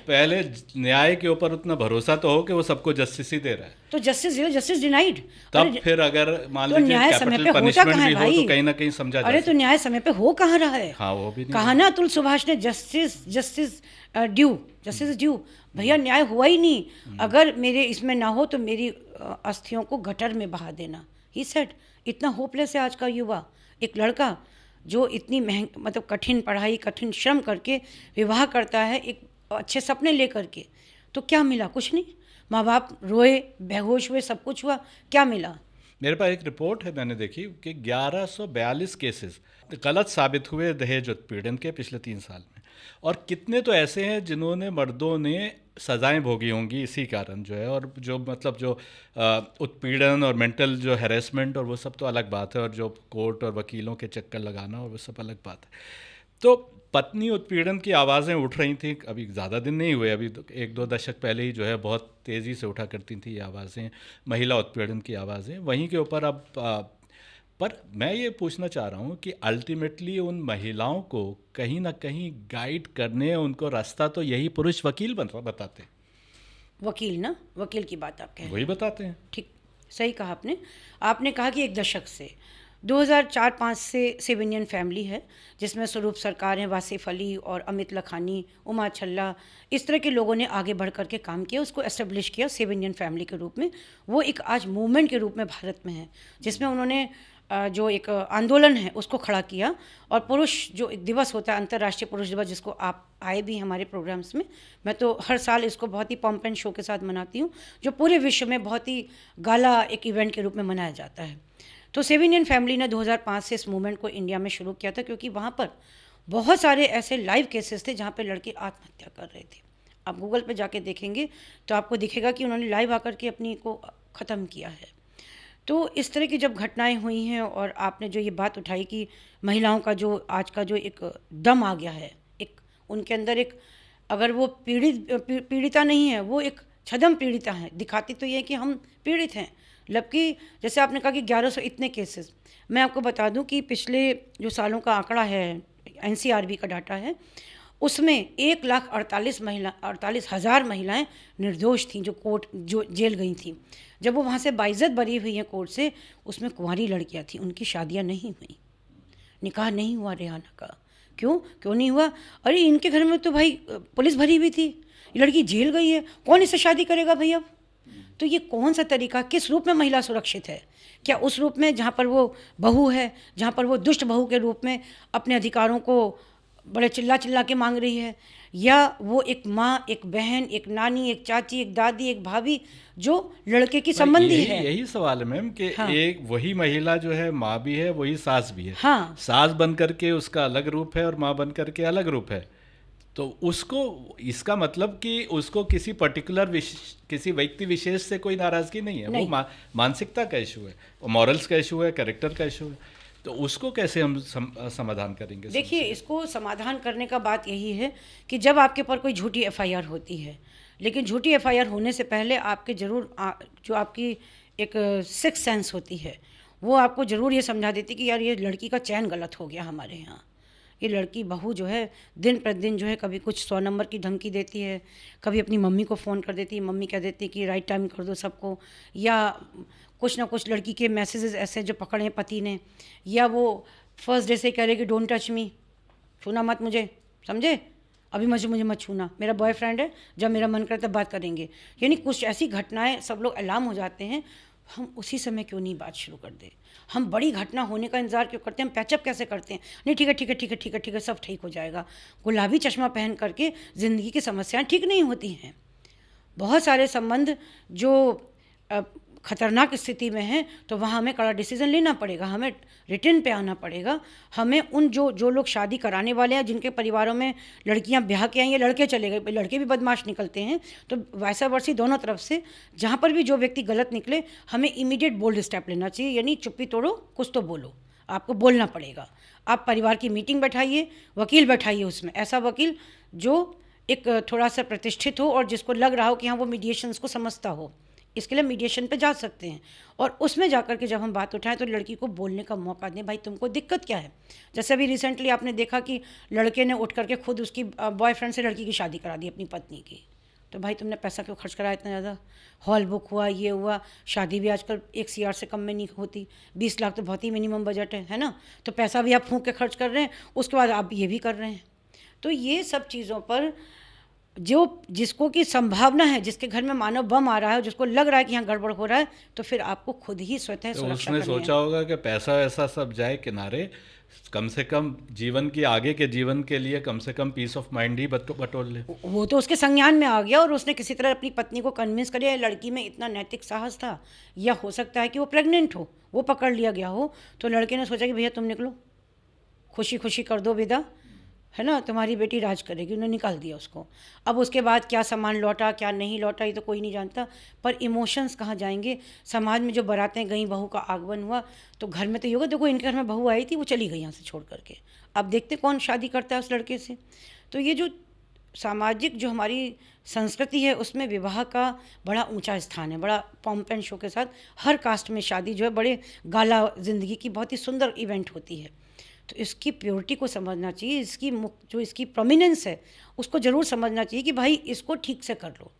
पहले न्याय के ऊपर उतना भरोसा तो हो कि वो सबको जस्टिस ही दे रहा है, तो जस्टिस डिनाइड। तब फिर अगर मान तो लीजिए न्याय समय कैपिटल पे होता पनिशमेंट कहाँ है भी हो भाई? तो कहीं ना कहीं समझा जा अरे तो सकता न्याय समय पे हो कहाँ रहा है? है। हाँ, वो भी नहीं कहा ना अतुल सुभाष ने, जस्टिस ड्यू। भैया न्याय हुआ ही नहीं। अगर मेरे इसमें ना हो तो मेरी अस्थियों को गटर में बहा देना। ही सेड, इतना होपलेस है आज का युवा। एक लड़का जो इतनी मतलब कठिन पढ़ाई, कठिन श्रम करके विवाह करता है, एक अच्छे सपने लेकर के, तो क्या मिला? कुछ नहीं। माँ बाप रोए, बेहोश हुए, सब कुछ हुआ, क्या मिला? मेरे पास एक रिपोर्ट है, मैंने देखी कि 1142 केसेस गलत साबित हुए दहेज उत्पीड़न के पिछले 3 साल में, और कितने तो ऐसे हैं जिन्होंने, मर्दों ने सज़ाएं भोगी होंगी इसी कारण जो है, और जो मतलब जो उत्पीड़न और मेंटल जो हैरेसमेंट और वो सब तो अलग बात है, और जो कोर्ट और वकीलों के चक्कर लगाना और वो सब अलग बात है। तो पत्नी उत्पीड़न की आवाज़ें उठ रही थी, अभी ज़्यादा दिन नहीं हुए, अभी 1-2 दशक पहले ही जो है बहुत तेज़ी से उठा करती थी ये आवाज़ें, महिला उत्पीड़न की आवाज़ें। वहीं के ऊपर अब पर मैं ये पूछना चाह रहा हूँ कि अल्टीमेटली उन महिलाओं को कहीं ना कहीं गाइड करने, उनको रास्ता तो यही पुरुष वकील बताते हैं। वकील ना, वकील की बात आप कह रहे हैं, वही बताते हैं। ठीक, सही कहा आपने। आपने कहा कि 1 दशक से 2004-5 से सेव इंडियन फैमिली है, जिसमें स्वरूप सरकार हैं, वासिफ अली और अमित लखानी, उमा छल्ला, इस तरह के लोगों ने आगे बढ़ कर के काम किया, उसको एस्टेब्लिश किया सेव इंडियन फैमिली के रूप में। वो एक आज मूवमेंट के रूप में भारत में है, जिसमें उन्होंने जो एक आंदोलन है उसको खड़ा किया। और पुरुष जो एक दिवस होता है, अंतर्राष्ट्रीय पुरुष दिवस, जिसको आप आए भी हमारे प्रोग्राम्स में, मैं तो हर साल इसको बहुत ही पॉम्प एंड शो के साथ मनाती हूँ, जो पूरे विश्व में बहुत ही गाला एक इवेंट के रूप में मनाया जाता है। तो सेव इंडियन फैमिली ने 2005 से इस मूवमेंट को इंडिया में शुरू किया था, क्योंकि वहाँ पर बहुत सारे ऐसे लाइव केसेस थे जहाँ पे लड़के आत्महत्या कर रहे थे। आप गूगल पे जाके देखेंगे तो आपको दिखेगा कि उन्होंने लाइव आकर के अपनी को ख़त्म किया है। तो इस तरह की जब घटनाएं हुई हैं, और आपने जो ये बात उठाई कि महिलाओं का जो आज का जो एक दम आ गया है, एक उनके अंदर एक, अगर वो पीड़िता नहीं है, वो एक छदम पीड़िता है, दिखाती तो ये कि हम पीड़ित हैं। जबकि जैसे आपने कहा कि 1100 इतने केसेस, मैं आपको बता दूं कि पिछले जो सालों का आंकड़ा है, NCRB का डाटा है, उसमें 1,48,000 महिलाएं निर्दोष थीं जो जेल गई थीं। जब वो वहाँ से बाइज्जत बरी हुई हैं कोर्ट से, उसमें कुंवारी लड़कियाँ थीं, उनकी शादियाँ नहीं हुई, निकाह नहीं हुआ रेहाना का। क्यों नहीं हुआ? अरे इनके घर में तो भाई पुलिस भरी हुई थी, ये लड़की जेल गई है, कौन इससे शादी करेगा भाई अब? तो ये कौन सा तरीका, किस रूप में महिला सुरक्षित है? क्या उस रूप में जहाँ पर वो बहू है, जहाँ पर वो दुष्ट बहू के रूप में अपने अधिकारों को बड़े चिल्ला के मांग रही है, या वो एक माँ, एक बहन, एक नानी, एक चाची, एक दादी, एक भाभी जो लड़के की संबंधी है? यही सवाल है मैम कि हाँ। एक वही महिला जो है माँ भी है, वही सास भी है। हाँ। सास बन करके उसका अलग रूप है और माँ बन करके अलग रूप है। तो उसको, इसका मतलब कि उसको किसी पर्टिकुलर किसी व्यक्ति विशेष से कोई नाराज़गी नहीं है, नहीं। वो मानसिकता का इशू है, मॉरल्स का इशू है, कैरेक्टर का इशू है। तो उसको कैसे हम समाधान करेंगे? देखिए, इसको समाधान करने का बात यही है कि जब आपके ऊपर कोई झूठी एफआईआर होती है, लेकिन झूठी एफआईआर होने से पहले आपके ज़रूर जो आपकी एक सिक्स सेंस होती है, वो आपको ज़रूर ये समझा देती कि यार ये लड़की का चयन गलत हो गया हमारे यहाँ। ये लड़की बहू जो है दिन प्रतिदिन जो है कभी कुछ 100 नंबर की धमकी देती है, कभी अपनी मम्मी को फ़ोन कर देती है, मम्मी कह देती है कि राइट टाइम कर दो सबको, या कुछ ना कुछ लड़की के मैसेजेस ऐसे जो पकड़े हैं पति ने, या वो फर्स्ट डे से कह रहे कि डोंट टच मी, छूना मत मुझे, समझे, अभी मुझे मत छूना, मेरा बॉयफ्रेंड है, जब मेरा मन करे तब बात करेंगे। यानी कुछ ऐसी घटनाएं, सब लोग अलार्म हो जाते हैं। हम उसी समय क्यों नहीं बात शुरू कर दे? हम बड़ी घटना होने का इंतज़ार क्यों करते हैं? हम पैचअप कैसे करते हैं? नहीं, ठीक है ठीक है ठीक है ठीक है ठीक है, सब ठीक हो जाएगा। गुलाबी चश्मा पहन करके ज़िंदगी की समस्याएं ठीक नहीं होती हैं। बहुत सारे संबंध जो खतरनाक स्थिति में हैं, तो वहाँ हमें कड़ा डिसीजन लेना पड़ेगा, हमें रिटर्न पे आना पड़ेगा। हमें उन जो लोग शादी कराने वाले हैं, जिनके परिवारों में लड़कियां ब्याह के आई हैं, लड़के चले गए, लड़के भी बदमाश निकलते हैं, तो वैसा वर्सी दोनों तरफ से जहाँ पर भी जो व्यक्ति गलत निकले, हमें इमीडिएट बोल्ड स्टेप लेना चाहिए। यानी चुप्पी तोड़ो, कुछ तो बोलो, आपको बोलना पड़ेगा। आप परिवार की मीटिंग बैठाइए, वकील बैठाइए, उसमें ऐसा वकील जो एक थोड़ा सा प्रतिष्ठित हो और जिसको लग रहा हो कि हाँ वो मीडिएशंस को समझता हो। इसके लिए मीडिएशन पे जा सकते हैं, और उसमें जाकर के जब हम बात उठाएं तो लड़की को बोलने का मौका दें, भाई तुमको दिक्कत क्या है। जैसे अभी रिसेंटली आपने देखा कि लड़के ने उठ करके खुद उसकी बॉयफ्रेंड से लड़की की शादी करा दी, अपनी पत्नी की। तो भाई तुमने पैसा क्यों खर्च करा इतना ज़्यादा? हॉल बुक हुआ, ये हुआ, शादी भी आजकल 1 CR से कम में नहीं होती, 20 लाख तो बहुत ही मिनिमम बजट है ना। तो पैसा भी आप फूंक के खर्च कर रहे हैं, उसके बाद आप ये भी कर रहे हैं। तो ये सब चीज़ों पर जिसको की संभावना है, जिसके घर में मानव बम आ रहा है, जिसको लग रहा है कि यहाँ गड़बड़ हो रहा है, तो फिर आपको खुद ही स्वतः तो सुरक्षा उसने करनी है। सोचा होगा कि पैसा वैसा सब जाए किनारे, कम से कम जीवन की, आगे के जीवन के लिए कम से कम पीस ऑफ माइंड ही बटोर ले। वो तो उसके संज्ञान में आ गया, और उसने किसी तरह अपनी पत्नी को कन्विंस कर लिया। लड़की में इतना नैतिक साहस था, या हो सकता है कि वो प्रेग्नेंट हो, वो पकड़ लिया गया हो, तो लड़के ने सोचा कि भैया तुम निकलो, खुशी खुशी कर दो विदा, है ना, तुम्हारी बेटी राज करेगी। उन्होंने निकाल दिया उसको। अब उसके बाद क्या सामान लौटा क्या नहीं लौटा ये तो कोई नहीं जानता, पर इमोशंस कहाँ जाएंगे। समाज में जो बारातें गई, बहू का आगमन हुआ, तो घर में तो ये होगा, देखो इनके घर में बहू आई थी, वो चली गई यहाँ से छोड़ करके, अब देखते कौन शादी करता है उस लड़के से। तो ये जो सामाजिक जो हमारी संस्कृति है, उसमें विवाह का बड़ा ऊंचा स्थान है, बड़ा पॉम्प एंड शो के साथ हर कास्ट में शादी जो है बड़े गाला, ज़िंदगी की बहुत ही सुंदर इवेंट होती है। तो इसकी प्योरिटी को समझना चाहिए, जो इसकी प्रोमिनेंस है उसको ज़रूर समझना चाहिए कि भाई इसको ठीक से कर लो।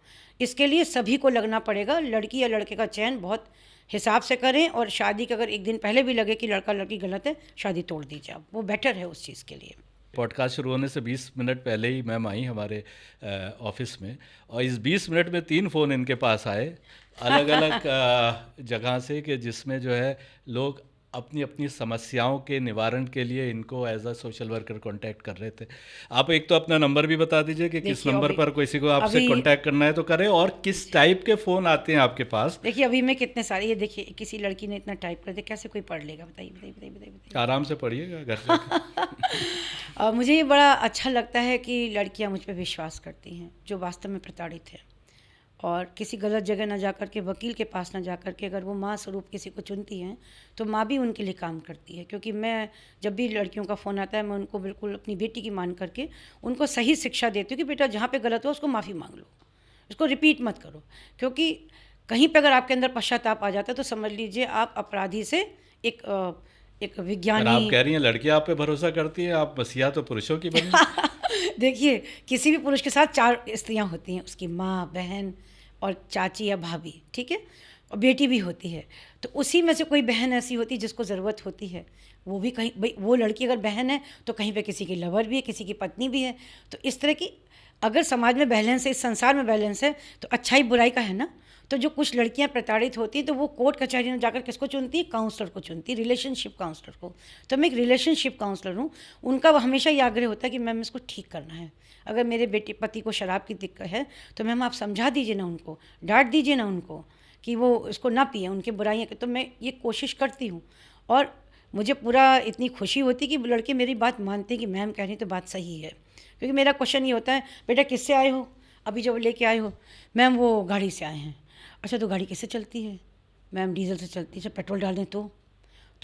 इसके लिए सभी को लगना पड़ेगा। लड़की या लड़के का चयन बहुत हिसाब से करें, और शादी के अगर एक दिन पहले भी लगे कि लड़का लड़की गलत है, शादी तोड़ दीजिए आप, वो बेटर है उस चीज़ के लिए। पॉडकास्ट शुरू होने से 20 मिनट पहले ही मैम आई हमारे ऑफिस में, और इस 20 मिनट में 3 फ़ोन इनके पास आए अलग अलग जगह से, कि जिसमें जो है लोग अपनी अपनी समस्याओं के निवारण के लिए इनको as a social worker contact कर रहे थे। आप एक तो अपना नंबर भी बता दीजिए कि किस नंबर पर किसी को आपसे कांटेक्ट करना है तो करें, और किस टाइप के फ़ोन आते हैं आपके पास। देखिए अभी मैं कितने सारे, ये देखिए किसी लड़की ने इतना टाइप कर दिया, कैसे कोई पढ़ लेगा? बताइए बताइए बताइए बताइए। आराम से पढ़िएगा घर से। मुझे ये बड़ा अच्छा लगता है कि लड़कियां मुझ पर विश्वास करती हैं जो वास्तव में प्रताड़ित है, और किसी गलत जगह ना जा कर के, वकील के पास ना जा कर के, अगर वो माँ स्वरूप किसी को चुनती हैं तो माँ भी उनके लिए काम करती है। क्योंकि मैं जब भी लड़कियों का फ़ोन आता है, मैं उनको बिल्कुल अपनी बेटी की मान करके उनको सही शिक्षा देती हूँ कि बेटा जहाँ पे गलत हो उसको माफ़ी मांग लो, उसको रिपीट मत करो। क्योंकि कहीं पर अगर आपके अंदर पश्चाताप आ जाता है तो समझ लीजिए आप अपराधी से एक विज्ञानी। आप कह रही हैं लड़कियां आप पे भरोसा करती हैं, आप मसीहा तो पुरुषों की बनी। देखिए किसी भी पुरुष के साथ 4 स्त्रियां होती हैं, उसकी माँ, बहन और चाची या भाभी, ठीक है, और बेटी भी होती है। तो उसी में से कोई बहन ऐसी होती है जिसको ज़रूरत होती है, वो भी कहीं, भाई वो लड़की अगर बहन है तो कहीं पे किसी की लवर भी है, किसी की पत्नी भी है। तो इस तरह की अगर समाज में बैलेंस है, इस संसार में बैलेंस है, तो अच्छाई बुराई का है ना। तो जो कुछ लड़कियां प्रताड़ित होती हैं तो वो कोर्ट कचहरी में जाकर किसको चुनती है? काउंसलर को चुनती है, रिलेशनशिप काउंसलर को। तो मैं एक रिलेशनशिप काउंसलर हूँ। उनका हमेशा ये आग्रह होता है कि मैम इसको ठीक करना है। अगर मेरे बेटे पति को शराब की दिक्कत है तो मैम आप समझा दीजिए ना उनको, डांट दीजिए ना उनको कि वो इसको ना पिए, उनकी बुराइयाँ। तो मैं ये कोशिश करती हूँ, और मुझे पूरा इतनी खुशी होती कि लड़के मेरी बात मानते हैं कि मैम कह रही तो बात सही है। क्योंकि मेरा क्वेश्चन ये होता है, बेटा किससे आए हो, अभी जब लेके आए हो, मैम वो गाड़ी से आए हैं। अच्छा तो गाड़ी कैसे चलती है, मैम डीजल से चलती है। जब पेट्रोल डाल दें तो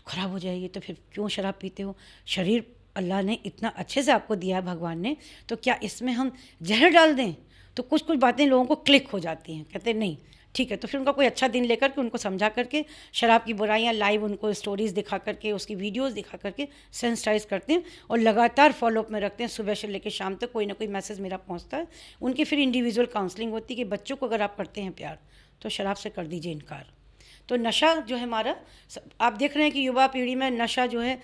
ख़राब हो जाएगी, तो फिर क्यों शराब पीते हो? शरीर अल्लाह ने इतना अच्छे से आपको दिया है भगवान ने, तो क्या इसमें हम जहर डाल दें? तो कुछ कुछ बातें लोगों को क्लिक हो जाती हैं, कहते हैं नहीं ठीक है। तो फिर उनका कोई अच्छा दिन लेकर के उनको समझा करके शराब की बुराइयां लाइव उनको स्टोरीज़ दिखा करके, उसकी वीडियोस दिखा करके सेंसिटाइज करते हैं और लगातार फॉलोअप में रखते हैं। सुबह से लेकर शाम तक कोई ना कोई मैसेज मेरा पहुंचता है। उनकी फिर इंडिविजुअल काउंसलिंग होती है कि बच्चों को अगर आप करते हैं प्यार तो शराब से कर दीजिए इनकार। तो नशा जो है हमारा, आप देख रहे हैं कि युवा पीढ़ी में नशा जो है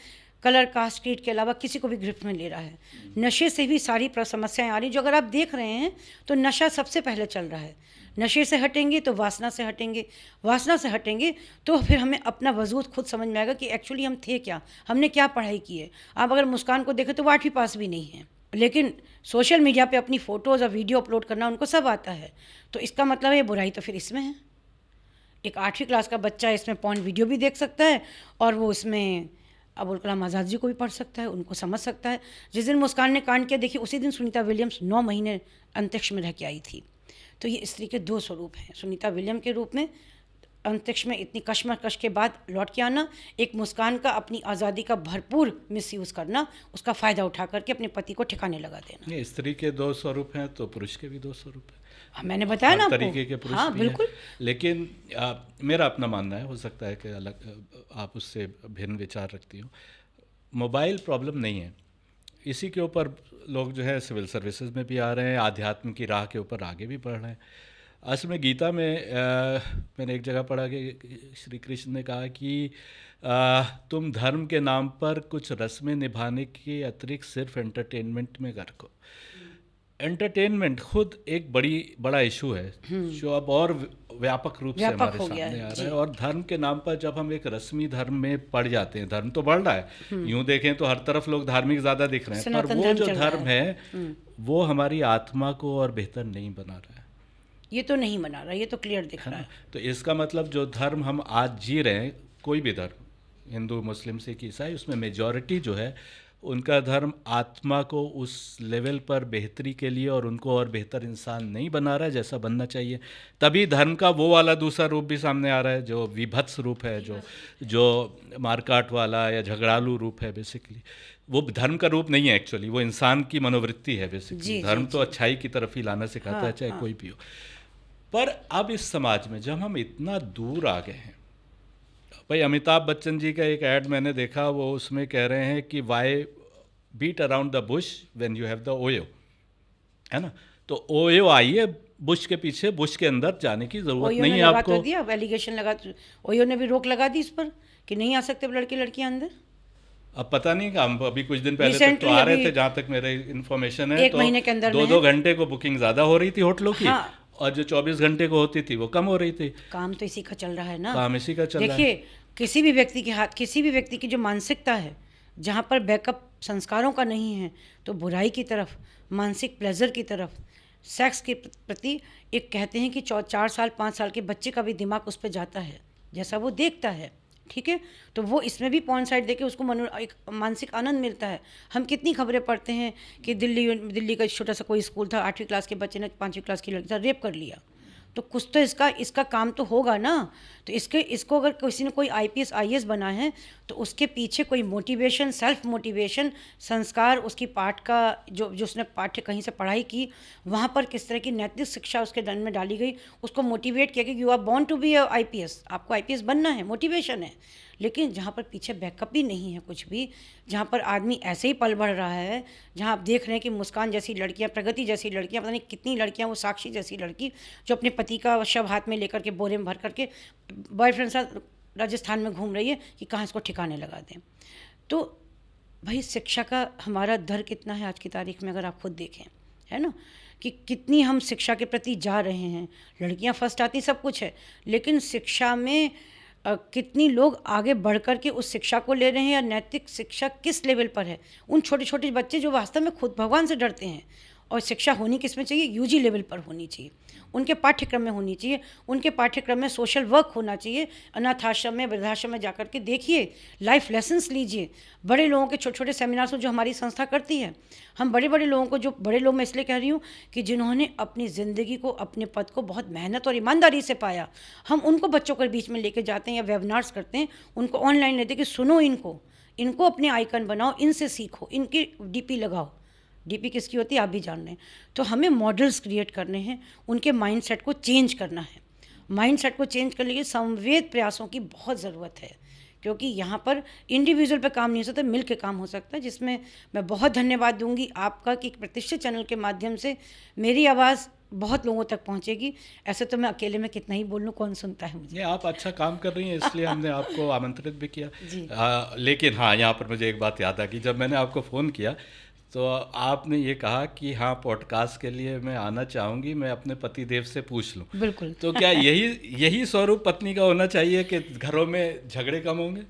कलर कास्ट क्रीड के अलावा किसी को भी गिरफ्त में ले रहा है। नशे से भी सारी समस्याएं आ रही, जो अगर आप देख रहे हैं तो नशा सबसे पहले चल रहा है। नशे से हटेंगे तो वासना से हटेंगे, वासना से हटेंगे तो फिर हमें अपना वजूद खुद समझ में आएगा कि एक्चुअली हम थे क्या, हमने क्या पढ़ाई की है। आप अगर मुस्कान को देखें तो वो 8वीं पास भी नहीं है, लेकिन सोशल मीडिया पे अपनी फ़ोटोज़ और वीडियो अपलोड करना उनको सब आता है। तो इसका मतलब है बुराई तो फिर इसमें है। एक 8वीं क्लास का बच्चा इसमें पॉर्न वीडियो भी देख सकता है और वो इसमें अबुल कलाम आज़ाद जी को भी पढ़ सकता है, उनको समझ सकता है। जिस दिन मुस्कान ने कांड किया, देखिए उसी दिन सुनीता विलियम्स 9 महीने अंतरिक्ष में रह के आई थी। तो ये स्त्री के 2 स्वरूप हैं, सुनीता विलियम के रूप में अंतरिक्ष में इतनी कश्मकश के बाद लौट के आना, एक मुस्कान का अपनी आज़ादी का भरपूर मिसयूज़ करना, उसका फ़ायदा उठा करके अपने पति को ठिकाने लगा देना। ये स्त्री के 2 स्वरूप हैं तो पुरुष के भी 2 स्वरूप हैं। हाँ, मैंने बताया ना हर आपको। तरीके के पुरुष हाँ भी बिल्कुल। हैं। लेकिन मेरा अपना मानना है, हो सकता है कि अलग आप उससे भिन्न विचार रखती हो। मोबाइल प्रॉब्लम नहीं है, इसी के ऊपर लोग जो है सिविल सर्विसेज में भी आ रहे हैं, आध्यात्म की राह के ऊपर आगे भी बढ़ रहे हैं। असल में गीता में मैंने एक जगह पढ़ा कि श्री कृष्ण ने कहा कि तुम धर्म के नाम पर कुछ रस्में निभाने के अतिरिक्त सिर्फ एंटरटेनमेंट में रखो। एंटरटेनमेंट खुद एक बड़ा इशू है जो अब और व्यापक रूप से हमारे सामने आ रहा है। और धर्म के नाम पर जब हम एक रस्मी धर्म में पड़ जाते हैं, धर्म तो बढ़ रहा है, यूं देखें तो हर तरफ लोग धार्मिक ज़्यादा दिख रहे हैं, पर वो जो धर्म है वो हमारी आत्मा को और बेहतर नहीं बना रहा है। ये तो नहीं बना रहा, ये तो क्लियर दिख रहा है। तो इसका मतलब जो धर्म हम आज जी रहे हैं, कोई भी धर्म, हिंदू मुस्लिम सिख ईसाई, उसमें मेजॉरिटी जो है उनका धर्म आत्मा को उस लेवल पर बेहतरी के लिए और उनको और बेहतर इंसान नहीं बना रहा है जैसा बनना चाहिए। तभी धर्म का वो वाला दूसरा रूप भी सामने आ रहा है जो विभत्स रूप है, जो मारकाट वाला या झगड़ालू रूप है। बेसिकली वो धर्म का रूप नहीं है, एक्चुअली वो इंसान की मनोवृत्ति है। बेसिकली धर्म तो अच्छाई की तरफ ही लाना सिखाता है, चाहे कोई भी हो। पर अब इस समाज में जब हम इतना दूर आ गए हैं, भाई अमिताभ बच्चन जी का एक ऐड मैंने देखा, वो उसमें कह रहे हैं कि why beat around the bush when you have the OYO, है ना। तो ओयो आई है बुश के पीछे, बुश के अंदर जाने की जरूरत नहीं है आपको। तो दिया एलिगेशन लगा, ओयो ने भी रोक लगा दी इस पर कि नहीं आ सकते लड़के लड़कियां अंदर। अब पता नहीं कि हम अभी कुछ दिन पहले तक तो आ रहे थे, जहाँ तक मेरे इन्फॉर्मेशन है, 1 महीने के अंदर 2-2 घंटे को बुकिंग ज़्यादा हो रही थी होटलों की। हाँ। और जो 24 घंटे को होती थी वो कम हो रही थी। काम तो इसी का चल रहा है ना, काम इसी का चल रहा है। देखिए किसी भी व्यक्ति के हाथ, किसी भी व्यक्ति की जो मानसिकता है, जहाँ पर बैकअप संस्कारों का नहीं है, तो बुराई की तरफ, मानसिक प्लेजर की तरफ, सेक्स के प्रति, एक कहते हैं कि 4 साल 5 साल के बच्चे का भी दिमाग उस पर जाता है जैसा वो देखता है, ठीक है। तो वो इसमें भी पॉर्न साइट देके उसको एक मानसिक आनंद मिलता है। हम कितनी खबरें पढ़ते हैं कि दिल्ली का छोटा सा कोई स्कूल था, 8वीं क्लास के बच्चे ने 5वीं क्लास की लड़की था रेप कर लिया। तो कुछ तो इसका काम तो होगा ना। तो इसको अगर किसी ने कोई IPS IAS बना है तो उसके पीछे कोई मोटिवेशन, सेल्फ मोटिवेशन, संस्कार, उसकी पाठ का जो उसने पाठ्य कहीं से पढ़ाई की, वहाँ पर किस तरह की नैतिक शिक्षा उसके दन में डाली गई, उसको मोटिवेट किया कि you are born to be IPS, आपको IPS बनना है, मोटिवेशन है। लेकिन जहाँ पर पीछे बैकअप भी नहीं है कुछ भी, जहाँ पर आदमी ऐसे ही पल बढ़ रहा है, जहाँ आप देख रहे हैं कि मुस्कान जैसी लड़कियाँ, प्रगति जैसी लड़कियाँ, पता नहीं कितनी लड़कियाँ, वो साक्षी जैसी लड़की जो अपने पति का शव हाथ में लेकर के बोरे में भर करके बॉयफ्रेंड साथ राजस्थान में घूम रही है कि कहाँ इसको ठिकाने लगा दें। तो भाई शिक्षा का हमारा दर कितना है आज की तारीख में, अगर आप खुद देखें, है ना, कि कितनी हम शिक्षा के प्रति जा रहे हैं। लड़कियां फर्स्ट आती, सब कुछ है, लेकिन शिक्षा में कितनी लोग आगे बढ़ कर के उस शिक्षा को ले रहे हैं, या नैतिक शिक्षा किस लेवल पर है। उन छोटे छोटे बच्चे जो वास्तव में खुद भगवान से डरते हैं, और शिक्षा होनी किस में चाहिए, यूजी लेवल पर होनी चाहिए, उनके पाठ्यक्रम में होनी चाहिए, उनके पाठ्यक्रम में सोशल वर्क होना चाहिए। अनाथ आश्रम में, वृद्धाश्रम में जाकर के देखिए, लाइफ लेसन्स लीजिए। बड़े लोगों के छोटे छोटे सेमिनार्स जो हमारी संस्था करती है, हम बड़े बड़े लोगों को, जो बड़े लोग मैं इसलिए कह रही हूँ कि जिन्होंने अपनी ज़िंदगी को, अपने पद को बहुत मेहनत और ईमानदारी से पाया, हम उनको बच्चों के बीच में लेके जाते हैं या वेबिनार्स करते हैं, उनको ऑनलाइन लेते हैं कि सुनो इनको अपने आइकन बनाओ, इनसे सीखो, इनकी डीपी लगाओ। डीपी किसकी होती है आप भी जान रहे हैं। तो हमें मॉडल्स क्रिएट करने हैं, उनके माइंडसेट को चेंज करना है। माइंडसेट को चेंज करने के लिए संवेद प्रयासों की बहुत ज़रूरत है, क्योंकि यहाँ पर इंडिविजुअल पे काम नहीं हो सकता, मिल के काम हो सकता है। जिसमें मैं बहुत धन्यवाद दूंगी आपका कि एक प्रतिष्ठित चैनल के माध्यम से मेरी आवाज़ बहुत लोगों तक पहुँचेगी। ऐसे तो मैं अकेले में कितना ही बोल लूँ, कौन सुनता है मुझे। ये आप अच्छा काम कर रही हैं, इसलिए हमने आपको आमंत्रित भी किया। जी। लेकिन हाँ, यहाँ पर मुझे एक बात याद आ गई। जब मैंने आपको फ़ोन किया तो आपने ये कहा कि हाँ, पॉडकास्ट के लिए मैं आना चाहूँगी, मैं अपने पति देव से पूछ लूँ। बिल्कुल। तो क्या यही स्वरूप पत्नी का होना चाहिए कि घरों में झगड़े कम होंगे?